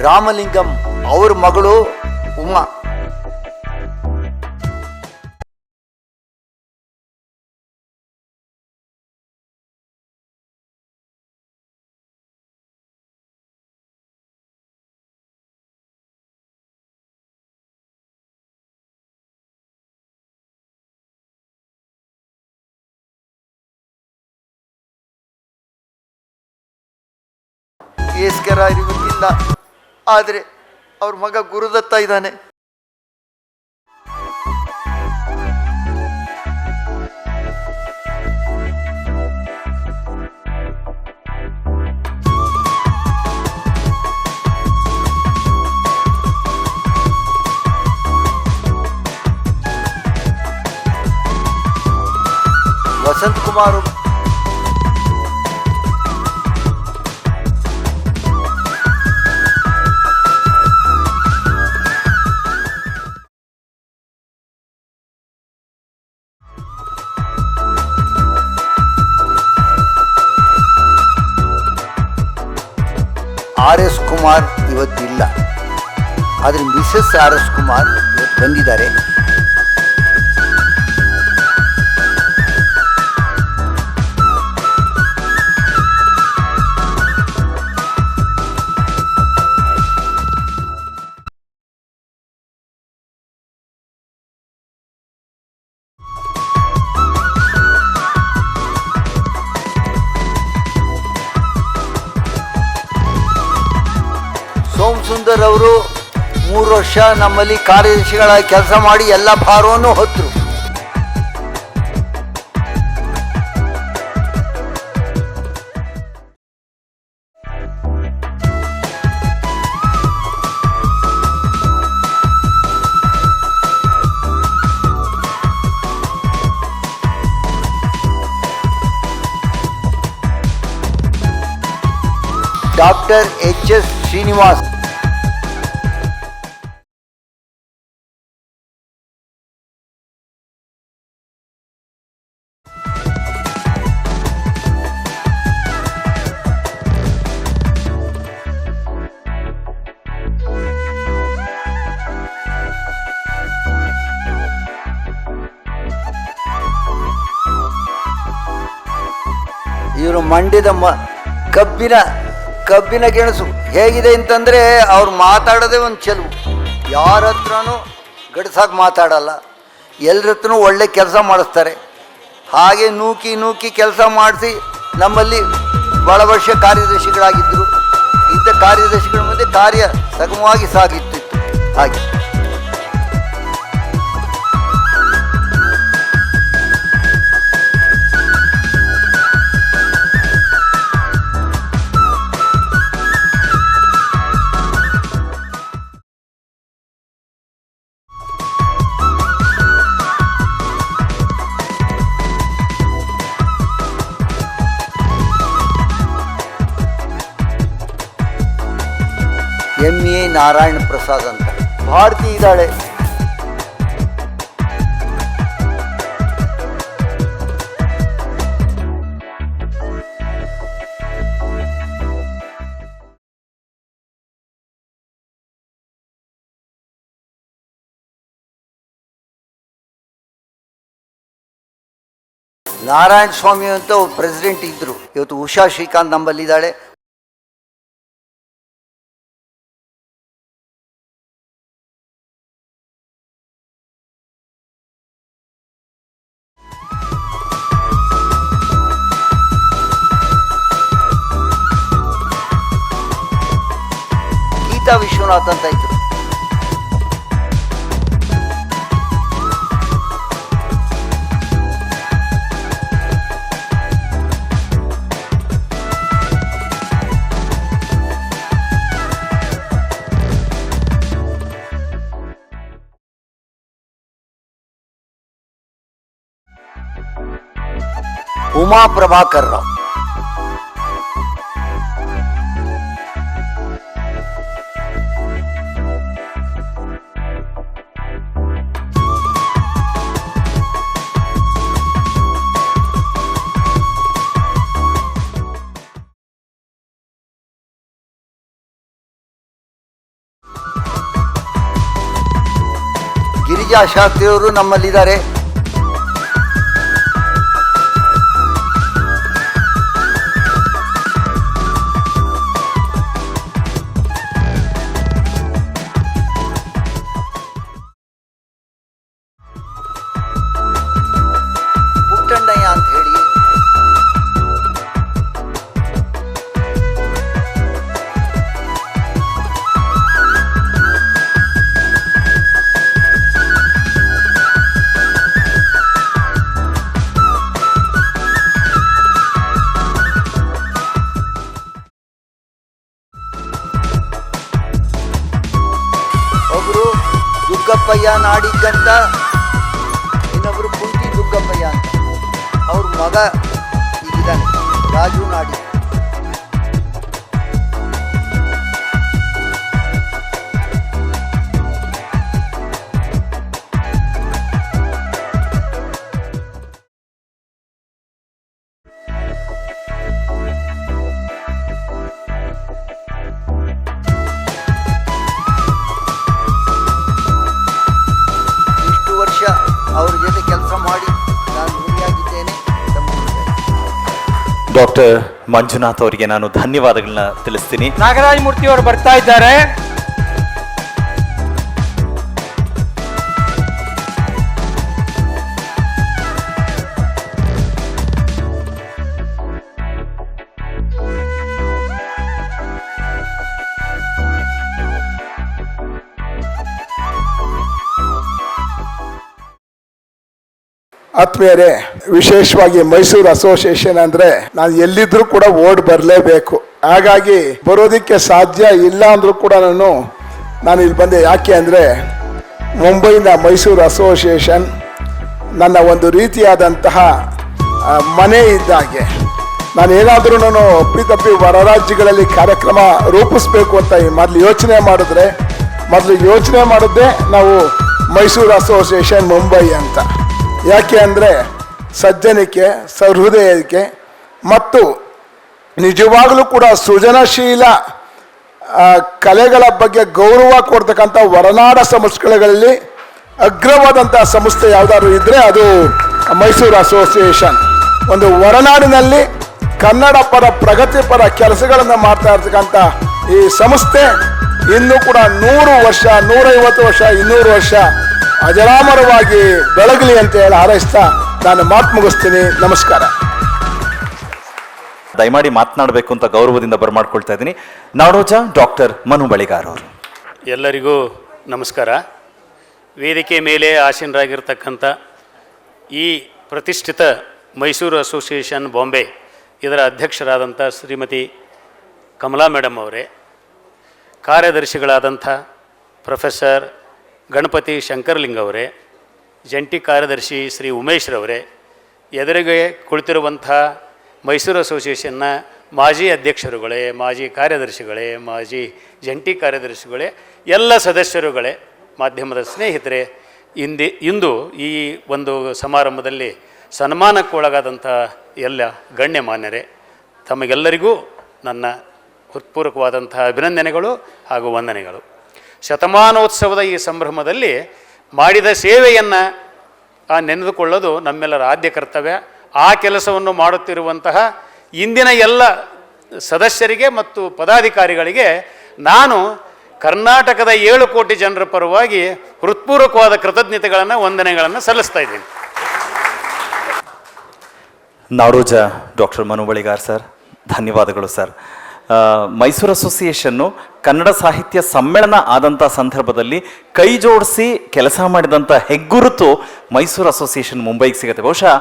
ರಾಮಲಿಂಗಂ ಅವ್ರ ಮಗಳು ಉಮಾ. ಎಸ್ಕರ ಇವತ್ತಿಲ್ಲ. ಆದರೆ ಅವ್ರ ಮಗ ಗುರುದತ್ತ ಇದ್ದಾನೆ. ಸುಮಾರು RS ಕುಮಾರ್ ಇವತ್ತಿಲ್ಲ, ಆದರೆ ಮಿಸಸ್ RS ಕುಮಾರ್ ಇವತ್ತು ಬಂದಿದ್ದಾರೆ. ಸೋಮ್ ಸುಂದರ್ ಅವರು 3 ವರ್ಷ ನಮ್ಮಲ್ಲಿ ಕಾರ್ಯದರ್ಶಿಗಳಾಗಿ ಕೆಲಸ ಮಾಡಿ ಎಲ್ಲ ಭಾರವನ್ನು ಹೊತ್ತರು. ಡಾಕ್ಟರ್ HS ಶ್ರೀನಿವಾಸ್ ಇವರು ಮಂಡ್ಯದ ಕಬ್ಬಿನ ಗೆಣಸು ಹೇಗಿದೆ ಅಂತಂದರೆ ಅವ್ರು ಮಾತಾಡೋದೇ ಒಂದು ಚೆಲುವು. ಯಾರ ಹತ್ರನೂ ಗಡ್ಸಾಗಿ ಮಾತಾಡಲ್ಲ, ಎಲ್ಲರ ಹತ್ರನೂ ಒಳ್ಳೆ ಕೆಲಸ ಮಾಡಿಸ್ತಾರೆ. ಹಾಗೆ ನೂಕಿ ಕೆಲಸ ಮಾಡಿಸಿ ನಮ್ಮಲ್ಲಿ ಭಾಳ ವರ್ಷ ಕಾರ್ಯದರ್ಶಿಗಳಾಗಿದ್ದರು. ಇಂಥ ಕಾರ್ಯದರ್ಶಿಗಳ ಮುಂದೆ ಕಾರ್ಯ ಸಗಮವಾಗಿ ಸಾಗಿತ್ತಿತ್ತು. ಹಾಗೆ MA ನಾರಾಯಣ ಪ್ರಸಾದ್ ಅಂತ ಭಾರತಿ ಇದ್ದಾಳೆ. ನಾರಾಯಣ ಸ್ವಾಮಿ ಅಂತ ಒಬ್ಬ ಪ್ರೆಸಿಡೆಂಟ್ ಇದ್ದರು. ಇವತ್ತು ಉಷಾ ಶ್ರೀಕಾಂತ್ ನಮ್ಮಲ್ಲಿದ್ದಾಳೆ. ಗೀತಾ ವಿಶ್ವನಾಥ್ ಅಂತ ಇದ್ರು. ಉಮಾ ಪ್ರಭಾಕರ್ ರಾವ್, ಗಿರಿಜಾ ಶಾಸ್ತ್ರಿಯವರು ನಮ್ಮಲ್ಲಿದ್ದಾರೆ. ಪುಟ್ಟಣ್ಣಯ್ಯ ಅಂತ ಹೇಳಿ ಒಬ್ರು ದುಗ್ಗಪ್ಪಯ್ಯ ನಾಡಿಗಂತ, ಇನ್ನೊಬ್ರು ಕುಂಟಿ ದುಗ್ಗಪ್ಪಯ್ಯ ಅಂತ. ಅವ್ರ ಮಗ ಈಗಿದ್ದಾನೆ, ರಾಜು ನಾಡಿ. ಇಷ್ಟು ವರ್ಷ ಅವ್ರ ಜೊತೆ ಕೆಲಸ ಮಾಡಿ ನಾನು ಋಣಿಯಾಗಿದ್ದೇನೆ. ಡಾಕ್ಟರ್ ಮಂಜುನಾಥ್ ಅವರಿಗೆ ನಾನು ಧನ್ಯವಾದಗಳನ್ನ ತಿಳಿಸ್ತೀನಿ. ನಾಗರಾಜ್ ಮೂರ್ತಿ ಅವರು ಬರ್ತಾ ಇದ್ದಾರೆ. ಆತ್ಮೀಯರೇ, ವಿಶೇಷವಾಗಿ ಮೈಸೂರು ಅಸೋಸಿಯೇಷನ್ ಅಂದ್ರೆ ನಾನು ಎಲ್ಲಿದ್ರೂ ಕೂಡ ಓಡ್ ಬರಲೇಬೇಕು. ಹಾಗಾಗಿ ಬರೋದಕ್ಕೆ ಸಾಧ್ಯ ಇಲ್ಲ ಅಂದ್ರೂ ಕೂಡ ನಾನು ಇಲ್ಲಿ ಬಂದೆ. ಯಾಕೆ ಅಂದರೆ ಮುಂಬೈನ ಮೈಸೂರು ಅಸೋಸಿಯೇಷನ್ ನನ್ನ ಒಂದು ರೀತಿಯಾದಂತಹ ಮನೆ ಇದ್ದಾಗೆ. ನಾನು ಏನಾದರೂ ಅಪ್ಪಿತಪ್ಪಿ ಹೊರ ರಾಜ್ಯಗಳಲ್ಲಿ ಕಾರ್ಯಕ್ರಮ ರೂಪಿಸ್ಬೇಕು ಅಂತ ಮೊದಲು ಯೋಚನೆ ಮಾಡಿದ್ದೆ ನಾವು ಮೈಸೂರು ಅಸೋಸಿಯೇಷನ್ ಮುಂಬೈ ಅಂತ. ಯಾಕೆ ಅಂದರೆ ಸಜ್ಜನಿಕೆ, ಸಹೃದಯಕ್ಕೆ ಮತ್ತು ನಿಜವಾಗಲೂ ಕೂಡ ಸೃಜನಶೀಲ ಕಲೆಗಳ ಬಗ್ಗೆ ಗೌರವ ಕೊಡ್ತಕ್ಕಂಥ ಹೊರನಾಡ ಸಂಸ್ಥೆಗಳಲ್ಲಿ ಅಗ್ರವಾದಂಥ ಸಂಸ್ಥೆ ಯಾವುದಾದ್ರು ಇದ್ದರೆ ಅದು ಮೈಸೂರು ಅಸೋಸಿಯೇಷನ್. ಒಂದು ಹೊರನಾಡಿನಲ್ಲಿ ಕನ್ನಡ ಪರ ಪ್ರಗತಿಪರ ಕೆಲಸಗಳನ್ನು ಮಾಡ್ತಾ ಇರ್ತಕ್ಕಂಥ ಈ ಸಂಸ್ಥೆ ಇನ್ನೂ ಕೂಡ 100 ವರ್ಷ, 150 ವರ್ಷ, 200 ವರ್ಷ ಅಜರಾಮರವಾಗಿ ಬೆಳಗಲಿ ಅಂತ ಹೇಳಿ ಹಾರೈಸ್ತಾ ನಾನು ಮಾತು ಮುಗಿಸ್ತೀನಿ. ನಮಸ್ಕಾರ. ದಯಮಾಡಿ ಮಾತನಾಡಬೇಕು ಅಂತ ಗೌರವದಿಂದ ಬರಮಾಡ್ಕೊಳ್ತಾ ಇದ್ದೀನಿ. ನಾಡೋಜ ಡಾಕ್ಟರ್ ಮನು ಬಳಿಗಾರ್ ಅವರು. ಎಲ್ಲರಿಗೂ ನಮಸ್ಕಾರ. ವೇದಿಕೆ ಮೇಲೆ ಆಸೀನರಾಗಿರ್ತಕ್ಕಂಥ ಈ ಪ್ರತಿಷ್ಠಿತ ಮೈಸೂರು ಅಸೋಸಿಯೇಷನ್ ಬಾಂಬೆ ಇದರ ಅಧ್ಯಕ್ಷರಾದಂಥ ಶ್ರೀಮತಿ ಕಮಲಾ ಮೇಡಮ್ ಅವರೇ, ಕಾರ್ಯದರ್ಶಿಗಳಾದಂಥ ಪ್ರೊಫೆಸರ್ ಗಣಪತಿ ಶಂಕರಲಿಂಗ ಅವರೇ, ಜಂಟಿ ಕಾರ್ಯದರ್ಶಿ ಶ್ರೀ ಉಮೇಶ್ರವರೇ, ಎದುರಿಗೆ ಕುಳಿತಿರುವಂಥ ಮೈಸೂರು ಅಸೋಸಿಯೇಷನ್ನ ಮಾಜಿ ಅಧ್ಯಕ್ಷರುಗಳೇ, ಮಾಜಿ ಕಾರ್ಯದರ್ಶಿಗಳೇ, ಮಾಜಿ ಜಂಟಿ ಕಾರ್ಯದರ್ಶಿಗಳೇ, ಎಲ್ಲ ಸದಸ್ಯರುಗಳೇ, ಮಾಧ್ಯಮದ ಸ್ನೇಹಿತರೆ, ಇಂದು ಈ ಒಂದು ಸಮಾರಂಭದಲ್ಲಿ ಸನ್ಮಾನಕ್ಕೆ ಒಳಗಾದಂಥ ಎಲ್ಲ ಗಣ್ಯಮಾನ್ಯರೇ, ತಮಗೆಲ್ಲರಿಗೂ ನನ್ನ ಹೃತ್ಪೂರ್ವಕವಾದಂಥ ಅಭಿನಂದನೆಗಳು ಹಾಗೂ ವಂದನೆಗಳು. ಶತಮಾನೋತ್ಸವದ ಈ ಸಂಭ್ರಮದಲ್ಲಿ ಮಾಡಿದ ಸೇವೆಯನ್ನು ನೆನೆದುಕೊಳ್ಳೋದು ನಮ್ಮೆಲ್ಲರ ಆದ್ಯ ಕರ್ತವ್ಯ. ಆ ಕೆಲಸವನ್ನು ಮಾಡುತ್ತಿರುವಂತಹ ಇಂದಿನ ಎಲ್ಲ ಸದಸ್ಯರಿಗೆ ಮತ್ತು ಪದಾಧಿಕಾರಿಗಳಿಗೆ ನಾನು ಕರ್ನಾಟಕದ 7 ಕೋಟಿ ಜನರ ಪರವಾಗಿ ಹೃತ್ಪೂರ್ವಕವಾದ ಕೃತಜ್ಞತೆಗಳನ್ನು, ವಂದನೆಗಳನ್ನು ಸಲ್ಲಿಸ್ತಾ ಇದ್ದೀನಿ. ನಾಡೋಜ ಡಾಕ್ಟರ್ ಮನು ಬಳಿಗಾರ್ ಸರ್, ಧನ್ಯವಾದಗಳು ಸರ್. ಮೈಸೂರು ಅಸೋಸಿಯೇಷನ್ನು ಕನ್ನಡ ಸಾಹಿತ್ಯ ಸಮ್ಮೇಳನ ಆದಂಥ ಸಂದರ್ಭದಲ್ಲಿ ಕೈ ಜೋಡಿಸಿ ಕೆಲಸ ಮಾಡಿದಂಥ ಹೆಗ್ಗುರುತು ಮೈಸೂರು ಅಸೋಸಿಯೇಷನ್ ಮುಂಬೈಗೆ ಸಿಗುತ್ತೆ. ಬಹುಶಃ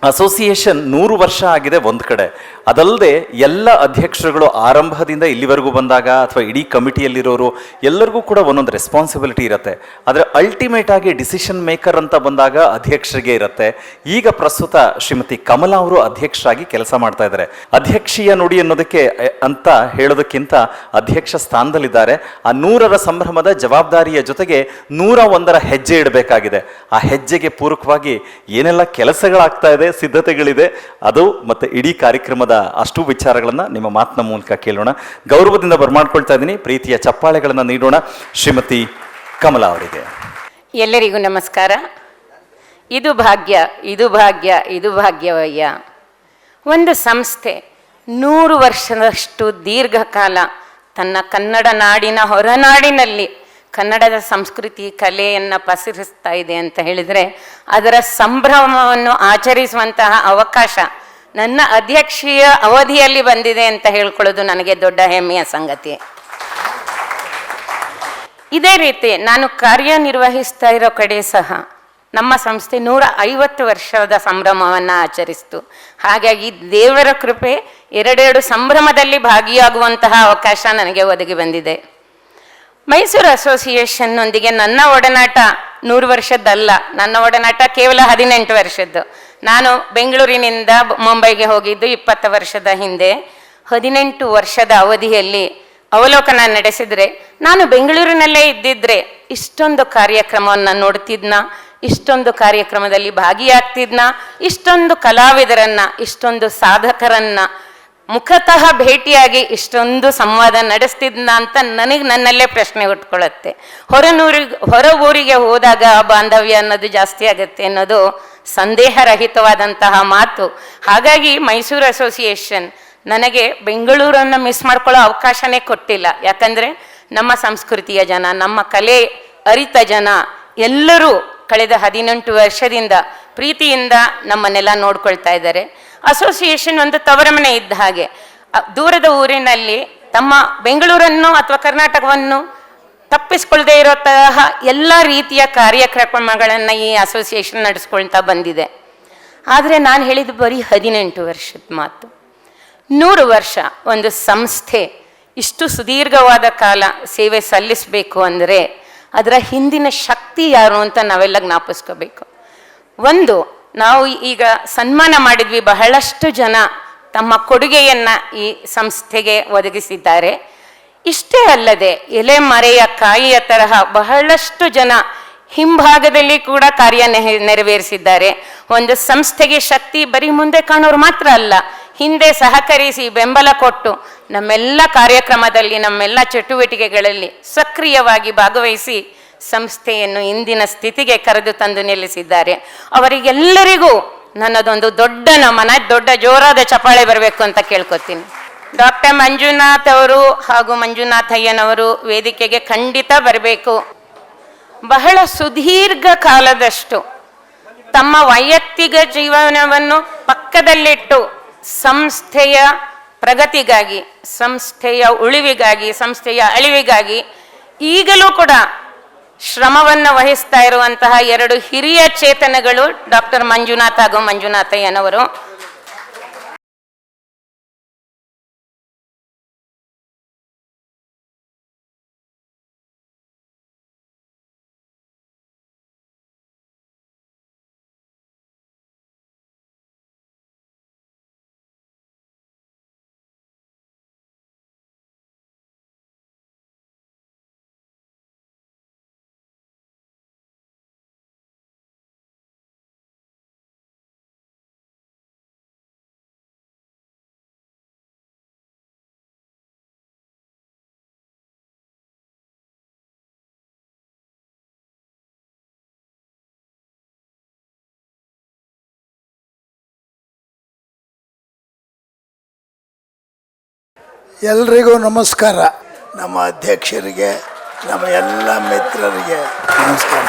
ಅಸೋಸಿಯೇಷನ್ 100 ವರ್ಷ ಆಗಿದೆ ಒಂದು ಕಡೆ, ಅದಲ್ಲದೆ ಎಲ್ಲ ಅಧ್ಯಕ್ಷರುಗಳು ಆರಂಭದಿಂದ ಇಲ್ಲಿವರೆಗೂ ಬಂದಾಗ ಅಥವಾ ಇಡೀ ಕಮಿಟಿಯಲ್ಲಿರೋರು ಎಲ್ಲರಿಗೂ ಕೂಡ ಒಂದೊಂದು ರೆಸ್ಪಾನ್ಸಿಬಿಲಿಟಿ ಇರುತ್ತೆ. ಆದರೆ ಅಲ್ಟಿಮೇಟ್ ಆಗಿ ಡಿಸಿಷನ್ ಮೇಕರ್ ಅಂತ ಬಂದಾಗ ಅಧ್ಯಕ್ಷರಿಗೆ ಇರುತ್ತೆ. ಈಗ ಪ್ರಸ್ತುತ ಶ್ರೀಮತಿ ಕಮಲಾ ಅವರು ಅಧ್ಯಕ್ಷರಾಗಿ ಕೆಲಸ ಮಾಡ್ತಾ ಇದ್ದಾರೆ. ಅಧ್ಯಕ್ಷೀಯ ನುಡಿ ಅನ್ನೋದಕ್ಕೆ ಅಂತ ಹೇಳೋದಕ್ಕಿಂತ ಅಧ್ಯಕ್ಷ ಸ್ಥಾನದಲ್ಲಿದ್ದಾರೆ. ಆ 100ರ ಸಂಭ್ರಮದ ಜವಾಬ್ದಾರಿಯ ಜೊತೆಗೆ 101ರ ಹೆಜ್ಜೆ ಇಡಬೇಕಾಗಿದೆ. ಆ ಹೆಜ್ಜೆಗೆ ಪೂರಕವಾಗಿ ಏನೆಲ್ಲ ಕೆಲಸಗಳಾಗ್ತಾ ಇದೆ, ಸಿದ್ಧತೆಗಳಿದೆ, ಅದು ಮತ್ತೆ ಇಡೀ ಕಾರ್ಯಕ್ರಮದ ಅಷ್ಟು ವಿಚಾರಗಳನ್ನು ನಿಮ್ಮ ಮಾತಿನ ಮೂಲಕ ಕೇಳೋಣ. ಗೌರವದಿಂದ ಬರ್ಮಾಡ್ಕೊಳ್ತಾ ಇದ್ದೀನಿ. ಪ್ರೀತಿಯ ಚಪ್ಪಾಳೆಗಳನ್ನು ನೀಡೋಣ ಶ್ರೀಮತಿ ಕಮಲಾ ಅವರಿಗೆ. ಎಲ್ಲರಿಗೂ ನಮಸ್ಕಾರ. ಇದು ಭಾಗ್ಯ, ಇದು ಭಾಗ್ಯ, ಇದು ಭಾಗ್ಯವಯ್ಯ. ಒಂದು ಸಂಸ್ಥೆ 100 ವರ್ಷದಷ್ಟು ದೀರ್ಘಕಾಲ ತನ್ನ ಕನ್ನಡ ನಾಡಿನ ಹೊರನಾಡಿನಲ್ಲಿ ಕನ್ನಡದ ಸಂಸ್ಕೃತಿ ಕಲೆಯನ್ನು ಪಸರಿಸ್ತಾ ಇದೆ ಅಂತ ಹೇಳಿದರೆ ಅದರ ಸಂಭ್ರಮವನ್ನು ಆಚರಿಸುವಂತಹ ಅವಕಾಶ ನನ್ನ ಅಧ್ಯಕ್ಷೀಯ ಅವಧಿಯಲ್ಲಿ ಬಂದಿದೆ ಅಂತ ಹೇಳ್ಕೊಳ್ಳೋದು ನನಗೆ ದೊಡ್ಡ ಹೆಮ್ಮೆಯ ಸಂಗತಿ. ಇದೇ ರೀತಿ ನಾನು ಕಾರ್ಯನಿರ್ವಹಿಸ್ತಾ ಇರೋ ಕಡೆ ಸಹ ನಮ್ಮ ಸಂಸ್ಥೆ 150 ವರ್ಷದ ಸಂಭ್ರಮವನ್ನು ಆಚರಿಸಿತು. ಹಾಗಾಗಿ ದೇವರ ಕೃಪೆ 2 ಸಂಭ್ರಮದಲ್ಲಿ ಭಾಗಿಯಾಗುವಂತಹ ಅವಕಾಶ ನನಗೆ ಒದಗಿ ಬಂದಿದೆ. ಮೈಸೂರು ಅಸೋಸಿಯೇಷನ್ನೊಂದಿಗೆ ನನ್ನ ಒಡನಾಟ 100 ವರ್ಷದ್ದಲ್ಲ, ನನ್ನ ಒಡನಾಟ ಕೇವಲ 18 ವರ್ಷದ್ದು. ನಾನು ಬೆಂಗಳೂರಿನಿಂದ ಮುಂಬೈಗೆ ಹೋಗಿದ್ದು 20 ವರ್ಷದ ಹಿಂದೆ. 18 ವರ್ಷದ ಅವಧಿಯಲ್ಲಿ ಅವಲೋಕನ ನಡೆಸಿದರೆ ನಾನು ಬೆಂಗಳೂರಿನಲ್ಲೇ ಇದ್ದಿದ್ರೆ ಇಷ್ಟೊಂದು ಕಾರ್ಯಕ್ರಮವನ್ನು ನೋಡ್ತಿದ್ನ, ಇಷ್ಟೊಂದು ಕಾರ್ಯಕ್ರಮದಲ್ಲಿ ಭಾಗಿಯಾಗ್ತಿದ್ನ, ಇಷ್ಟೊಂದು ಕಲಾವಿದರನ್ನ, ಇಷ್ಟೊಂದು ಸಾಧಕರನ್ನ ಮುಖತಃ ಭೇಟಿಯಾಗಿ ಇಷ್ಟೊಂದು ಸಂವಾದ ನಡೆಸ್ತಿದ್ನ ಅಂತ ನನ್ನಲ್ಲೇ ಪ್ರಶ್ನೆ ಉಟ್ಕೊಳ್ಳುತ್ತೆ. ಹೊರ ಊರಿಗೆ ಹೋದಾಗ ಬಾಂಧವ್ಯ ಅನ್ನೋದು ಜಾಸ್ತಿ ಆಗುತ್ತೆ ಅನ್ನೋದು ಸಂದೇಹರಹಿತವಾದಂತಹ ಮಾತು. ಹಾಗಾಗಿ ಮೈಸೂರು ಅಸೋಸಿಯೇಷನ್ ನನಗೆ ಬೆಂಗಳೂರನ್ನು ಮಿಸ್ ಮಾಡ್ಕೊಳ್ಳೋ ಅವಕಾಶನೇ ಕೊಟ್ಟಿಲ್ಲ. ಯಾಕಂದರೆ ನಮ್ಮ ಸಂಸ್ಕೃತಿಯ ಜನ, ನಮ್ಮ ಕಲೆ ಅರಿತ ಜನ ಎಲ್ಲರೂ ಕಳೆದ 18 ವರ್ಷದಿಂದ ಪ್ರೀತಿಯಿಂದ ನಮ್ಮನ್ನೆಲ್ಲ ನೋಡ್ಕೊಳ್ತಾ ಇದ್ದಾರೆ. ಅಸೋಸಿಯೇಷನ್ ಒಂದು ತವರ ಮನೆ ಇದ್ದ ಹಾಗೆ. ದೂರದ ಊರಿನಲ್ಲಿ ತಮ್ಮ ಬೆಂಗಳೂರನ್ನು ಅಥವಾ ಕರ್ನಾಟಕವನ್ನು ತಪ್ಪಿಸ್ಕೊಳ್ದೇ ಇರೋತಹ ಎಲ್ಲ ರೀತಿಯ ಕಾರ್ಯಕ್ರಮಗಳನ್ನು ಈ ಅಸೋಸಿಯೇಷನ್ ನಡೆಸ್ಕೊಳ್ತಾ ಬಂದಿದೆ. ಆದರೆ ನಾನು ಹೇಳಿದ್ದು ಬರೀ 18 ವರ್ಷದ ಮಾತು. 100 ವರ್ಷ ಒಂದು ಸಂಸ್ಥೆ ಇಷ್ಟು ಸುದೀರ್ಘವಾದ ಕಾಲ ಸೇವೆ ಸಲ್ಲಿಸಬೇಕು ಅಂದರೆ ಅದರ ಹಿಂದಿನ ಶಕ್ತಿ ಯಾರು ಅಂತ ನಾವೆಲ್ಲ ಜ್ಞಾಪಿಸ್ಕೋಬೇಕು. ಒಂದು, ನಾವು ಈಗ ಸನ್ಮಾನ ಮಾಡಿದ್ವಿ, ಬಹಳಷ್ಟು ಜನ ತಮ್ಮ ಕೊಡುಗೆಯನ್ನು ಈ ಸಂಸ್ಥೆಗೆ ಒದಗಿಸಿದ್ದಾರೆ. ಇಷ್ಟೇ ಅಲ್ಲದೆ ಎಲೆ ಮರೆಯ ಕಾಯಿಯ ತರಹ ಬಹಳಷ್ಟು ಜನ ಹಿಂಭಾಗದಲ್ಲಿ ಕೂಡ ಕಾರ್ಯ ನೆರವೇರಿಸಿದ್ದಾರೆ. ಒಂದು ಸಂಸ್ಥೆಗೆ ಶಕ್ತಿ ಬರೀ ಮುಂದೆ ಕಾಣೋರು ಮಾತ್ರ ಅಲ್ಲ, ಹಿಂದೆ ಸಹಕರಿಸಿ ಬೆಂಬಲ ಕೊಟ್ಟು ನಮ್ಮೆಲ್ಲ ಕಾರ್ಯಕ್ರಮದಲ್ಲಿ, ನಮ್ಮೆಲ್ಲ ಚಟುವಟಿಕೆಗಳಲ್ಲಿ ಸಕ್ರಿಯವಾಗಿ ಭಾಗವಹಿಸಿ ಸಂಸ್ಥೆಯನ್ನು ಇಂದಿನ ಸ್ಥಿತಿಗೆ ಕರೆದು ತಂದು ನಿಲ್ಲಿಸಿದ್ದಾರೆ. ಅವರಿಗೆಲ್ಲರಿಗೂ ನನ್ನದೊಂದು ದೊಡ್ಡ ನಮನ, ದೊಡ್ಡ ಜೋರಾದ ಚಪ್ಪಾಳೆ ಬರಬೇಕು ಅಂತ ಕೇಳ್ಕೊತೀನಿ. ಡಾಕ್ಟರ್ ಮಂಜುನಾಥ್ ಅವರು ಹಾಗೂ ಮಂಜುನಾಥಯ್ಯನವರು ವೇದಿಕೆಗೆ ಖಂಡಿತ ಬರಬೇಕು. ಬಹಳ ಸುದೀರ್ಘ ಕಾಲದಷ್ಟು ತಮ್ಮ ವೈಯಕ್ತಿಕ ಜೀವನವನ್ನು ಪಕ್ಕದಲ್ಲಿಟ್ಟು ಸಂಸ್ಥೆಯ ಪ್ರಗತಿಗಾಗಿ, ಸಂಸ್ಥೆಯ ಉಳಿವಿಗಾಗಿ, ಸಂಸ್ಥೆಯ ಅಳಿವಿಗಾಗಿ ಈಗಲೂ ಕೂಡ ಶ್ರಮವನ್ನು ವಹಿಸ್ತಾ ಇರುವಂತಹ 2 ಹಿರಿಯ ಚೇತನಗಳು ಡಾಕ್ಟರ್ ಮಂಜುನಾಥ್ ಹಾಗೂ ಮಂಜುನಾಥಯ್ಯನವರು. ಎಲ್ರಿಗೂ ನಮಸ್ಕಾರ. ನಮ್ಮ ಅಧ್ಯಕ್ಷರಿಗೆ, ನಮ್ಮ ಎಲ್ಲ ಮಿತ್ರರಿಗೆ ನಮಸ್ಕಾರ.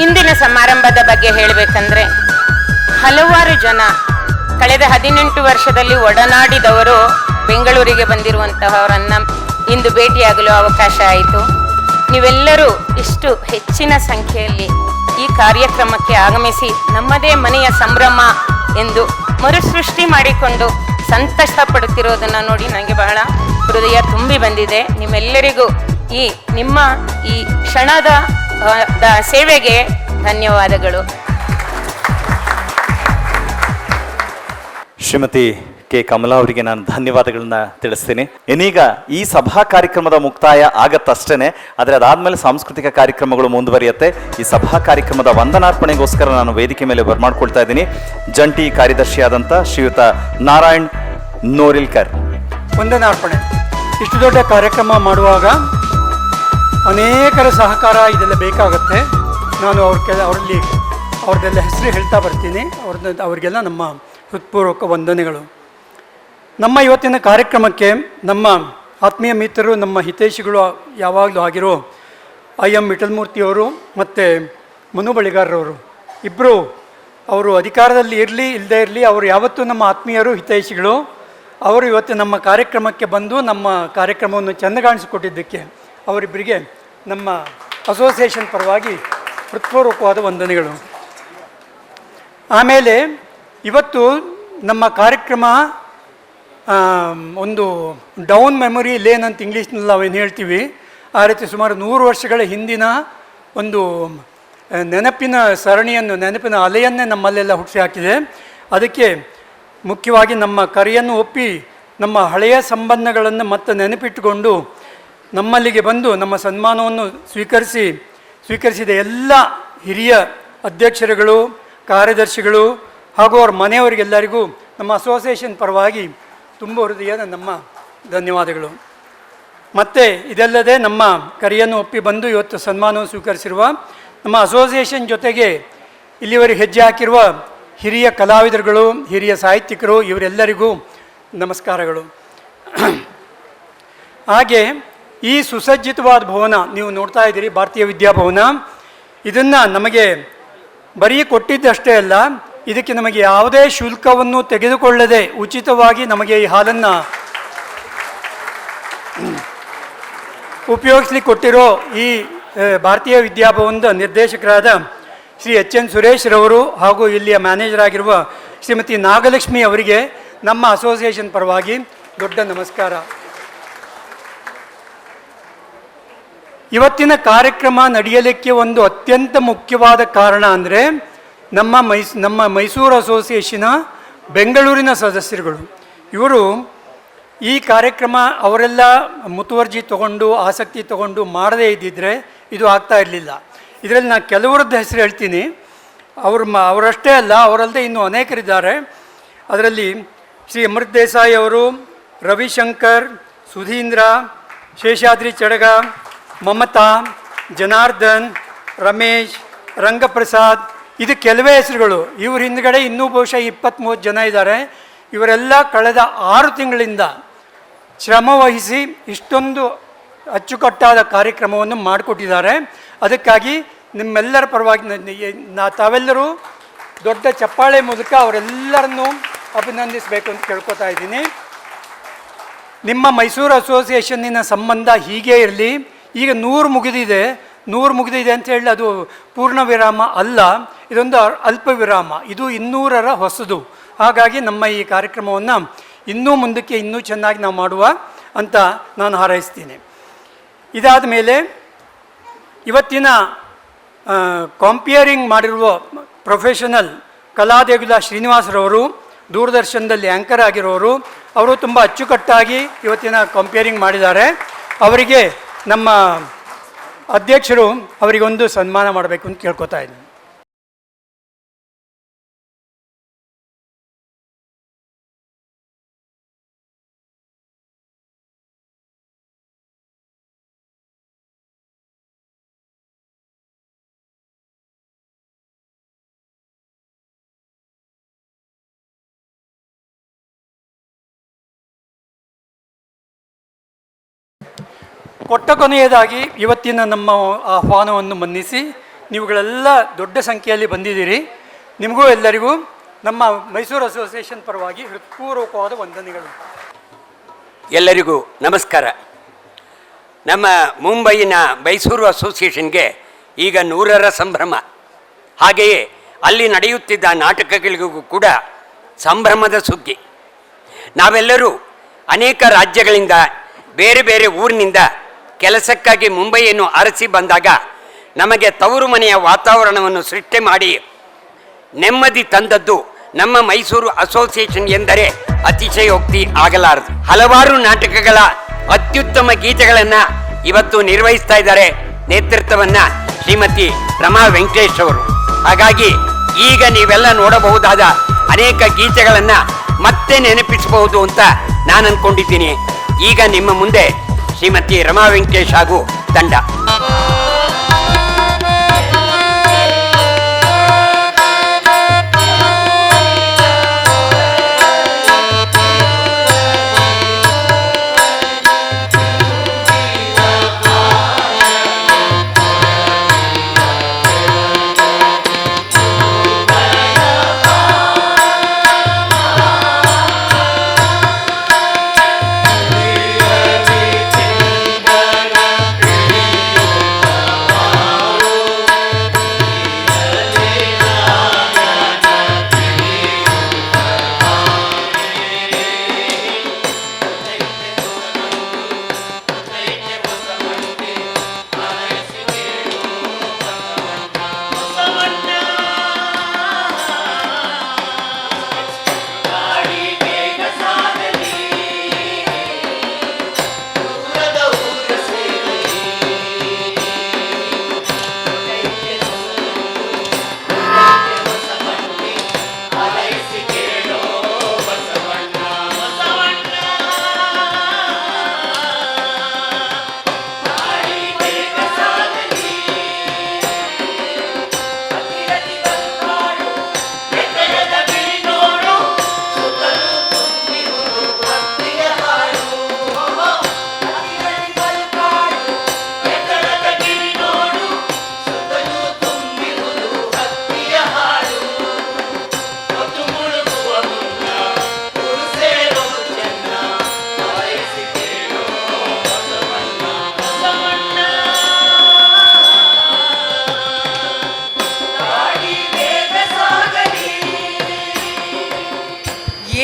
ಇಂದಿನ ಸಮಾರಂಭದ ಬಗ್ಗೆ ಹೇಳಬೇಕಂದ್ರೆ, ಹಲವಾರು ಜನ ಕಳೆದ 18 ವರ್ಷದಲ್ಲಿ ಒಡನಾಡಿದವರು ಬೆಂಗಳೂರಿಗೆ ಬಂದಿರುವಂತಹವರನ್ನ ಇಂದು ಭೇಟಿಯಾಗಲು ಅವಕಾಶ ಆಯಿತು. ನೀವೆಲ್ಲರೂ ಇಷ್ಟು ಹೆಚ್ಚಿನ ಸಂಖ್ಯೆಯಲ್ಲಿ ಈ ಕಾರ್ಯಕ್ರಮಕ್ಕೆ ಆಗಮಿಸಿ ನಮ್ಮದೇ ಮನೆಯ ಸಂಭ್ರಮ ಎಂದು ಮರುಸೃಷ್ಟಿ ಮಾಡಿಕೊಂಡು ಸಂತಸ ಪಡುತ್ತಿರೋದನ್ನು ನೋಡಿ ನನಗೆ ಬಹಳ ಹೃದಯ ತುಂಬಿ ಬಂದಿದೆ. ನಿಮ್ಮೆಲ್ಲರಿಗೂ ನಿಮ್ಮ ಈ ಕ್ಷಣದ ಸೇವೆಗೆ ಧನ್ಯವಾದಗಳು. ಶ್ರೀಮತಿ ಕೆ ಕಮಲಾ ಅವರಿಗೆ ನಾನು ಧನ್ಯವಾದಗಳನ್ನ ತಿಳಿಸ್ತೀನಿ. ಇನ್ನೀಗ ಈ ಸಭಾ ಕಾರ್ಯಕ್ರಮದ ಮುಕ್ತಾಯ ಆಗತ್ತಷ್ಟೇ, ಆದರೆ ಅದಾದ್ಮೇಲೆ ಸಾಂಸ್ಕೃತಿಕ ಕಾರ್ಯಕ್ರಮಗಳು ಮುಂದುವರಿಯುತ್ತೆ. ಈ ಸಭಾ ಕಾರ್ಯಕ್ರಮದ ವಂದನಾರ್ಪಣೆಗೋಸ್ಕರ ನಾನು ವೇದಿಕೆ ಮೇಲೆ ಬರ್ಮಾಡ್ಕೊಳ್ತಾ ಇದ್ದೀನಿ ಜಂಟಿ ಕಾರ್ಯದರ್ಶಿಯಾದಂಥ ಶ್ರೀಯುತ ನಾರಾಯಣ್ ನೋರಿಲ್ಕರ್. ವಂದನಾರ್ಪಣೆ. ಇಷ್ಟು ದೊಡ್ಡ ಕಾರ್ಯಕ್ರಮ ಮಾಡುವಾಗ ಅನೇಕರ ಸಹಕಾರ ಇದೆಲ್ಲ ಬೇಕಾಗುತ್ತೆ. ನಾನು ಅವ್ರದ್ದೆಲ್ಲ ಹೆಸರು ಹೇಳ್ತಾ ಬರ್ತೀನಿ. ಅವ್ರಿಗೆಲ್ಲ ನಮ್ಮ ಹೃತ್ಪೂರ್ವಕ ವಂದನೆಗಳು. ನಮ್ಮ ಇವತ್ತಿನ ಕಾರ್ಯಕ್ರಮಕ್ಕೆ ನಮ್ಮ ಆತ್ಮೀಯ ಮಿತ್ರರು, ನಮ್ಮ ಹಿತೈಷಿಗಳು ಯಾವಾಗಲೂ ಆಗಿರೋ IM ವಿಠಲಮೂರ್ತಿಯವರು ಮತ್ತು ಮನು ಬಳಿಗಾರರವರು ಇಬ್ಬರು, ಅವರು ಅಧಿಕಾರದಲ್ಲಿ ಇರಲಿ ಇಲ್ಲದೇ ಇರಲಿ, ಅವರು ಯಾವತ್ತೂ ನಮ್ಮ ಆತ್ಮೀಯರು, ಹಿತೈಷಿಗಳು. ಅವರು ಇವತ್ತು ನಮ್ಮ ಕಾರ್ಯಕ್ರಮಕ್ಕೆ ಬಂದು ನಮ್ಮ ಕಾರ್ಯಕ್ರಮವನ್ನು ಚೆಂದಗಾಣಿಸಿಕೊಟ್ಟಿದ್ದಕ್ಕೆ ಅವರಿಬ್ಬರಿಗೆ ನಮ್ಮ ಅಸೋಸಿಯೇಷನ್ ಪರವಾಗಿ ಹೃತ್ಪೂರ್ವಕವಾದ ವಂದನೆಗಳು. ಆಮೇಲೆ ಇವತ್ತು ನಮ್ಮ ಕಾರ್ಯಕ್ರಮ ಒಂದು ಡೌನ್ ಮೆಮೊರಿ ಲೇನ್ ಅಂತ ಇಂಗ್ಲೀಷ್ನಲ್ಲಿ ನಾವೇನು ಹೇಳ್ತೀವಿ, ಆ ರೀತಿ ಸುಮಾರು 100 ವರ್ಷಗಳ ಹಿಂದಿನ ಒಂದು ನೆನಪಿನ ಸರಣಿಯನ್ನು, ನೆನಪಿನ ಅಲೆಯನ್ನೇ ನಮ್ಮಲ್ಲೆಲ್ಲ ಹುಟ್ಟಿಸಿ ಹಾಕಿದೆ. ಅದಕ್ಕೆ ಮುಖ್ಯವಾಗಿ ನಮ್ಮ ಕರೆಯನ್ನು ಒಪ್ಪಿ ನಮ್ಮ ಹಳೆಯ ಸಂಬಂಧಗಳನ್ನು ಮತ್ತೆ ನೆನಪಿಟ್ಟುಕೊಂಡು ನಮ್ಮಲ್ಲಿಗೆ ಬಂದು ನಮ್ಮ ಸನ್ಮಾನವನ್ನು ಸ್ವೀಕರಿಸಿದ ಎಲ್ಲ ಹಿರಿಯ ಅಧ್ಯಕ್ಷರುಗಳು, ಕಾರ್ಯದರ್ಶಿಗಳು ಹಾಗೂ ಅವ್ರ ಮನೆಯವರಿಗೆಲ್ಲರಿಗೂ ನಮ್ಮ ಅಸೋಸಿಯೇಷನ್ ಪರವಾಗಿ ತುಂಬ ಹೃದಯದ ನಮ್ಮ ಧನ್ಯವಾದಗಳು. ಮತ್ತು ಇದಲ್ಲದೆ ನಮ್ಮ ಕರೆಯನ್ನು ಒಪ್ಪಿ ಬಂದು ಇವತ್ತು ಸನ್ಮಾನವನ್ನು ಸ್ವೀಕರಿಸಿರುವ ನಮ್ಮ ಅಸೋಸಿಯೇಷನ್ ಜೊತೆಗೆ ಇಲ್ಲಿವರೆಗೆ ಹೆಜ್ಜೆ ಹಾಕಿರುವ ಹಿರಿಯ ಕಲಾವಿದರುಗಳು, ಹಿರಿಯ ಸಾಹಿತ್ಯಿಕರು, ಇವರೆಲ್ಲರಿಗೂ ನಮಸ್ಕಾರಗಳು. ಹಾಗೆ ಈ ಸುಸಜ್ಜಿತವಾದ ಭವನ ನೀವು ನೋಡ್ತಾ ಇದ್ದೀರಿ, ಭಾರತೀಯ ವಿದ್ಯಾಭವನ. ಇದನ್ನು ನಮಗೆ ಬರೀ ಕೊಟ್ಟಿದ್ದಷ್ಟೇ ಅಲ್ಲ, ಇದಕ್ಕೆ ನಮಗೆ ಯಾವುದೇ ಶುಲ್ಕವನ್ನು ತೆಗೆದುಕೊಳ್ಳದೆ ಉಚಿತವಾಗಿ ನಮಗೆ ಈ ಹಾಲನ್ನು ಉಪಯೋಗಿಸ್ಲಿಕ್ಕೆ ಕೊಟ್ಟಿರೋ ಈ ಭಾರತೀಯ ವಿದ್ಯಾಭವನದ ನಿರ್ದೇಶಕರಾದ ಶ್ರೀ ಎಚ್.ಎನ್. ಸುರೇಶ್ ರವರು ಹಾಗೂ ಇಲ್ಲಿಯ ಮ್ಯಾನೇಜರ್ ಆಗಿರುವ ಶ್ರೀಮತಿ ನಾಗಲಕ್ಷ್ಮಿ ಅವರಿಗೆ ನಮ್ಮ ಅಸೋಸಿಯೇಷನ್ ಪರವಾಗಿ ದೊಡ್ಡ ನಮಸ್ಕಾರ. ಇವತ್ತಿನ ಕಾರ್ಯಕ್ರಮ ನಡೆಯಲಿಕ್ಕೆ ಒಂದು ಅತ್ಯಂತ ಮುಖ್ಯವಾದ ಕಾರಣ ಅಂದರೆ ನಮ್ಮ ಮೈಸೂರು ಅಸೋಸಿಯೇಷನ್ನ ಬೆಂಗಳೂರಿನ ಸದಸ್ಯರುಗಳು. ಇವರು ಈ ಕಾರ್ಯಕ್ರಮ ಅವರೆಲ್ಲ ಮುತುವರ್ಜಿ ತಗೊಂಡು ಆಸಕ್ತಿ ತಗೊಂಡು ಮಾಡದೇ ಇದ್ದಿದ್ದರೆ ಇದು ಆಗ್ತಾ ಇರಲಿಲ್ಲ. ಇದರಲ್ಲಿ ನಾನು ಕೆಲವರದ್ದು ಹೆಸರು ಹೇಳ್ತೀನಿ. ಅವರಷ್ಟೇ ಅಲ್ಲ, ಅವರಲ್ಲದೆ ಇನ್ನೂ ಅನೇಕರಿದ್ದಾರೆ. ಅದರಲ್ಲಿ ಶ್ರೀ ಅಮೃತ್ ದೇಸಾಯಿ ಅವರು, ರವಿಶಂಕರ್, ಸುಧೀಂದ್ರ, ಶೇಷಾದ್ರಿ ಚಡಗ, ಮಮತಾ, ಜನಾರ್ದನ್, ರಮೇಶ್, ರಂಗಪ್ರಸಾದ್, ಇದು ಕೆಲವೇ ಹೆಸರುಗಳು. ಇವ್ರ ಹಿಂದ್ಗಡೆ ಇನ್ನೂ ಬಹುಶಃ 20-30 ಜನ ಇದ್ದಾರೆ. ಇವರೆಲ್ಲ ಕಳೆದ 6 ತಿಂಗಳಿಂದ ಶ್ರಮವಹಿಸಿ ಇಷ್ಟೊಂದು ಅಚ್ಚುಕಟ್ಟಾದ ಕಾರ್ಯಕ್ರಮವನ್ನು ಮಾಡಿಕೊಟ್ಟಿದ್ದಾರೆ. ಅದಕ್ಕಾಗಿ ನಿಮ್ಮೆಲ್ಲರ ಪರವಾಗಿ ತಾವೆಲ್ಲರೂ ದೊಡ್ಡ ಚಪ್ಪಾಳೆ ಮೂಲಕ ಅವರೆಲ್ಲರನ್ನೂ ಅಭಿನಂದಿಸಬೇಕು ಅಂತ ಕೇಳ್ಕೊತಾ ಇದ್ದೀನಿ. ನಿಮ್ಮ ಮೈಸೂರು ಅಸೋಸಿಯೇಷನ್ನಿನ ಸಂಬಂಧ ಹೀಗೇ ಇರಲಿ. ಈಗ 100 ಮುಗಿದಿದೆ ಅಂತ ಹೇಳಿ ಅದು ಪೂರ್ಣ ವಿರಾಮ ಅಲ್ಲ, ಇದೊಂದು ಅಲ್ಪ ವಿರಾಮ. ಇದು 200ರ ಹೊಸದು. ಹಾಗಾಗಿ ನಮ್ಮ ಈ ಕಾರ್ಯಕ್ರಮವನ್ನು ಇನ್ನೂ ಮುಂದಕ್ಕೆ ಇನ್ನೂ ಚೆನ್ನಾಗಿ ನಾವು ಮಾಡುವ ಅಂತ ನಾನು ಹಾರೈಸ್ತೀನಿ. ಇದಾದ ಮೇಲೆ ಇವತ್ತಿನ ಕಾಂಪಿಯರಿಂಗ್ ಮಾಡಿರುವ ಪ್ರೊಫೆಷನಲ್ ಕಲಾದೇಗುಲ ಶ್ರೀನಿವಾಸರವರು, ದೂರದರ್ಶನದಲ್ಲಿ ಆ್ಯಂಕರ್ ಆಗಿರೋರು, ಅವರು ತುಂಬ ಅಚ್ಚುಕಟ್ಟಾಗಿ ಇವತ್ತಿನ ಕಾಂಪಿಯರಿಂಗ್ ಮಾಡಿದ್ದಾರೆ. ಅವರಿಗೆ ನಮ್ಮ ಅಧ್ಯಕ್ಷರು ಅವರಿಗೊಂದು ಸನ್ಮಾನ ಮಾಡಬೇಕು ಅಂತ ಕೇಳ್ಕೊತಾ ಇದ್ದೀನಿ. ಕೊಟ್ಟ ಕೊನೆಯದಾಗಿ ಇವತ್ತಿನ ನಮ್ಮ ಆಹ್ವಾನವನ್ನು ಮನ್ನಿಸಿ ನೀವುಗಳೆಲ್ಲ ದೊಡ್ಡ ಸಂಖ್ಯೆಯಲ್ಲಿ ಬಂದಿದ್ದೀರಿ. ನಿಮಗೂ ಎಲ್ಲರಿಗೂ ನಮ್ಮ ಮೈಸೂರು ಅಸೋಸಿಯೇಷನ್ ಪರವಾಗಿ ಹೃತ್ಪೂರ್ವಕವಾದ ವಂದನೆಗಳು. ಎಲ್ಲರಿಗೂ ನಮಸ್ಕಾರ. ನಮ್ಮ ಮುಂಬೈನ ಮೈಸೂರು ಅಸೋಸಿಯೇಷನ್ಗೆ ಈಗ 100ರ ಸಂಭ್ರಮ. ಹಾಗೆಯೇ ಅಲ್ಲಿ ನಡೆಯುತ್ತಿದ್ದ ನಾಟಕಗಳಿಗೂ ಕೂಡ ಸಂಭ್ರಮದ ಸುಗ್ಗಿ. ನಾವೆಲ್ಲರೂ ಅನೇಕ ರಾಜ್ಯಗಳಿಂದ, ಬೇರೆ ಬೇರೆ ಊರಿನಿಂದ ಕೆಲಸಕ್ಕಾಗಿ ಮುಂಬೈಯನ್ನು ಅರಸಿ ಬಂದಾಗ ನಮಗೆ ತವರು ಮನೆಯ ವಾತಾವರಣವನ್ನು ಸೃಷ್ಟಿ ಮಾಡಿ ನೆಮ್ಮದಿ ತಂದದ್ದು ನಮ್ಮ ಮೈಸೂರು ಅಸೋಸಿಯೇಷನ್ ಎಂದರೆ ಅತಿಶಯೋಕ್ತಿ ಆಗಲಾರದು. ಹಲವಾರು ನಾಟಕಗಳ ಅತ್ಯುತ್ತಮ ಗೀತೆಗಳನ್ನು ಇವತ್ತು ನಿರ್ವಹಿಸ್ತಾ ಇದ್ದಾರೆ. ನೇತೃತ್ವವನ್ನ ಶ್ರೀಮತಿ ರಮಾ ವೆಂಕಟೇಶ್ ಅವರು. ಹಾಗಾಗಿ ಈಗ ನೀವೆಲ್ಲ ನೋಡಬಹುದಾದ ಅನೇಕ ಗೀತೆಗಳನ್ನು ಮತ್ತೆ ನೆನಪಿಸಬಹುದು ಅಂತ ನಾನು ಅನ್ಕೊಂಡಿದ್ದೀನಿ. ಈಗ ನಿಮ್ಮ ಮುಂದೆ ಶ್ರೀಮತಿ ರಮಾ ವೆಂಕಟೇಶ್ ಹಾಗೂ ತಂಡ.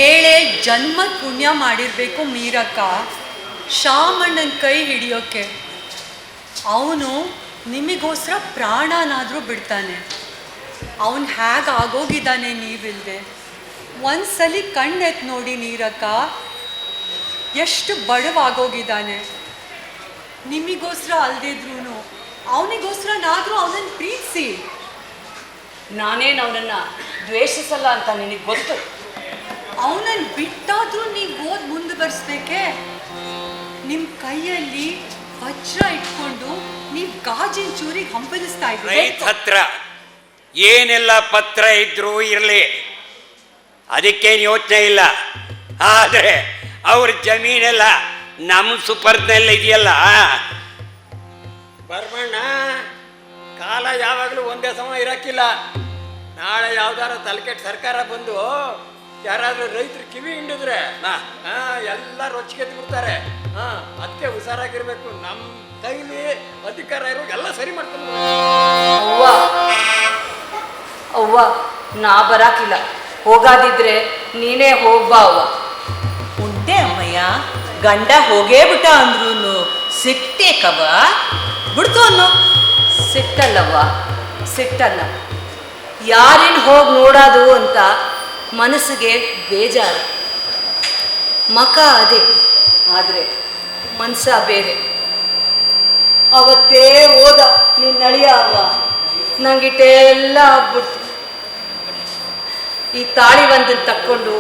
ಏಳೆ ಜನ್ಮದ ಪುಣ್ಯ ಮಾಡಿರಬೇಕು ಮೀರಕ್ಕ ಶಾಮಣ್ಣನ ಕೈ ಹಿಡಿಯೋಕ್ಕೆ. ಅವನು ನಿಮಗೋಸ್ಕರ ಪ್ರಾಣನಾದರೂ ಬಿಡ್ತಾನೆ. ಅವನು ಹೇಗಾಗೋಗಿದ್ದಾನೆ ನೀವಿಲ್ಲದೆ. ಒಂದ್ಸಲಿ ಕಣ್ಣೆತ್ತು ನೋಡಿ ನೀರಕ್ಕ, ಎಷ್ಟು ಬಡವಾಗೋಗಿದ್ದಾನೆ. ನಿಮಗೋಸ್ಕರ ಅಲ್ದಿದ್ರು ಅವನಿಗೋಸ್ಕರನಾದರೂ ಅವನನ್ನು ಪ್ರೀತಿಸಿ. ನಾನೇನು ಅವನನ್ನು ದ್ವೇಷಿಸಲ್ಲ ಅಂತ ನಿನಗೆ ಗೊತ್ತು. ಅವನನ್ನು ಬಿಟ್ಟಾದರೂ ನೀವು ಓದ್ ಮುಂದುವರಿಸ್ಬೇಕೆ? ನಿಮ್ಮ ಕೈಯಲ್ಲಿ ವಜ್ರ ಇಟ್ಕೊಂಡು ನೀವು ಗಾಜಿನ ಚೂರಿಗೆ ಹಂಬಲಿಸ್ತಾ ಇದ್ದೀರಿ. ರೈತ ಹತ್ರ ಏನೆಲ್ಲ ಪತ್ರ ಇದ್ರೂ ಇರಲಿ, ಅದಕ್ಕೇನು ಯೋಚನೆ ಇಲ್ಲ. ಆದರೆ ಅವ್ರ ಜಮೀನೆಲ್ಲ ನಮ್ಮ ಸುಪರ್ದ್ನೆಲ್ಲ ಇದೆಯಲ್ಲ. ಬರ್ಮಣ್ಣ, ಕಾಲ ಯಾವಾಗಲೂ ಒಂದೇ ಸಮ ಇರಕ್ಕಿಲ್ಲ. ನಾಳೆ ಯಾವ್ದಾರ ತಲೆಕೆಟ್ಟ ಸರ್ಕಾರ ಬಂದು ಯಾರಾದ್ರೂ ರೈತರು ಕಿವಿ ಹಿಂಡಿದ್ರೆ ಎಲ್ಲ ರೊಚ್ಚಿಗೆದ್ದು ಬಿಡ್ತಾರೆ. ಅದಕ್ಕೆ ಹುಷಾರಾಗಿರ್ಬೇಕು. ನಮ್ಮ ಕೈಲಿ ಅಧಿಕಾರ ಇರೋ ಎಲ್ಲ ಸರಿ ಮಾಡ್ಕೊಂಡು. ಅವ್ವ ನಾ ಬರಾಕಿಲ್ಲ, ಹೋಗಾದಿದ್ರೆ ನೀನೇ ಹೋಗ್ಬಾ ಅವ್ವ. ಉಂಟೆ ಅಮ್ಮಯ್ಯ, ಗಂಡ ಹೋಗೇ ಬಿಟ್ಟ ಅಂದ್ರೂ ಸಿಟ್ಟೆ ಕವ ಬಿಡ್ತು ಅನ್ನೋ. ಸಿಟ್ಟಲ್ಲವ್ವ, ಸಿಟ್ಟಲ್ಲ. ಯಾರಿನ್ ಹೋಗಿ ನೋಡೋದು ಅಂತ ಮನಸ್ಸಿಗೆ ಬೇಜಾರು. ಮಕ ಅದೇ, ಆದರೆ ಮನ್ಸ ಬೇರೆ. ಅವತ್ತೇ ಹೋದ ನಿನ್ನ ಅಳಿಯ ಅವ್ವ, ನಂಗಿಟ್ಟೆಲ್ಲ ಆಗ್ಬಿಡ್ತು. ಈ ತಾಳಿ ಒಂದನ್ನು ತಕ್ಕೊಂಡು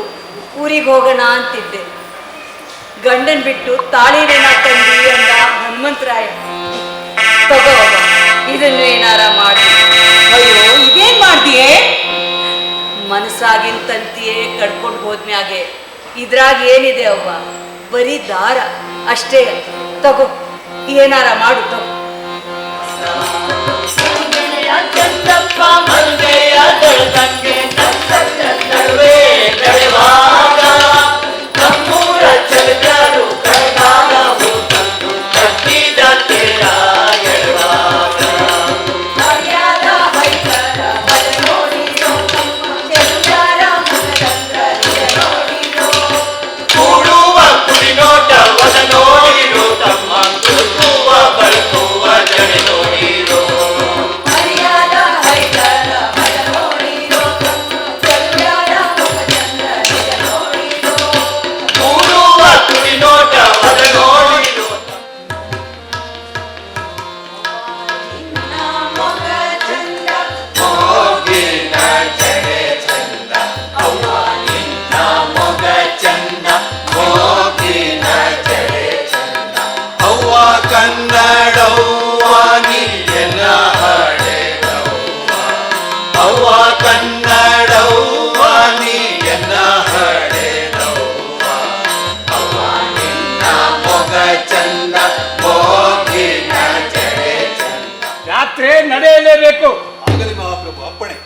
ಊರಿಗೆ ಹೋಗೋಣ ಅಂತಿದ್ದೆ. ಗಂಡನ್ ಬಿಟ್ಟು ತಾಳಿನೇನ ತಂದಿ ಅಂದ ಹನುಮಂತರಾಯ. ತಗೋ ಇದನ್ನು ಏನಾರ ಮಾಡಿ. ಅಯ್ಯೋ, ಇದೇನ್ ಮಾಡ್ತೀಯೇ? ಮನಸ್ಸಾಗಿನ ತಂತಿಯೇ ಕಡ್ಕೊಂಡು ಹೋದ್ಮ್ಯಾಗೆ ಇದ್ರಾಗ ಏನಿದೆ ಅವ್ವ? ಬರೀ ದಾರ ಅಷ್ಟೇ. ತಗೋ ಏನಾರ ಮಾಡು, ತಗೋ. ಜಾತ್ರೆ ನಡೆಯಲೇಬೇಕು. ಆಗಲಿ ಮಹಾಪ್ರಭು, ಅಪ್ಪಣೆ.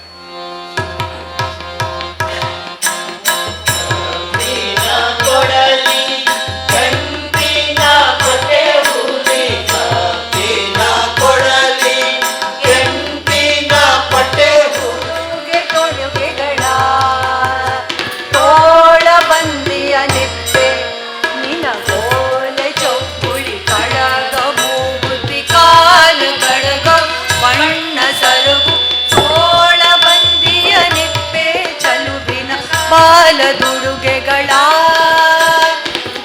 ದುಡುಗೆಗಳ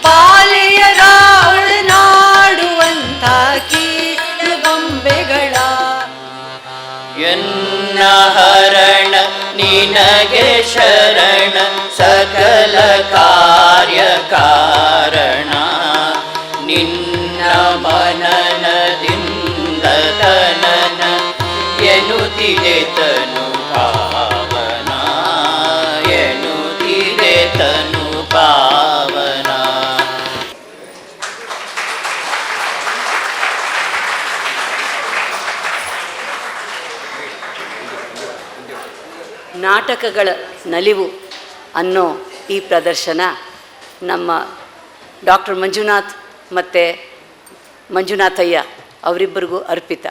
ಬಾಲೆಯರ ಒಳನಾಡುವಂತ ಕೀಲು ಗೊಂಬೆಗಳ. ಎನ್ನ ಹರಣ ನಿನಗೆ ಶರಣ, ಸಕಲ ಕಾರ್ಯ ಕಾರಣ. ನಿನ್ನ ಮನನದಿಂದ ತನನ ಎನ್ನುತ್ತಿದೆ ತನು ಪಾವನ, ಎನ್ನುತ್ತಿದೆ ತನು ಪಾವನ. ನಾಟಕಗಳ ನಲಿವು ಅನ್ನೋ ಈ ಪ್ರದರ್ಶನ ನಮ್ಮ ಡಾಕ್ಟರ್ ಮಂಜುನಾಥ್ ಮತ್ತು ಮಂಜುನಾಥಯ್ಯ ಅವರಿಬ್ಬರಿಗೂ ಅರ್ಪಿತ.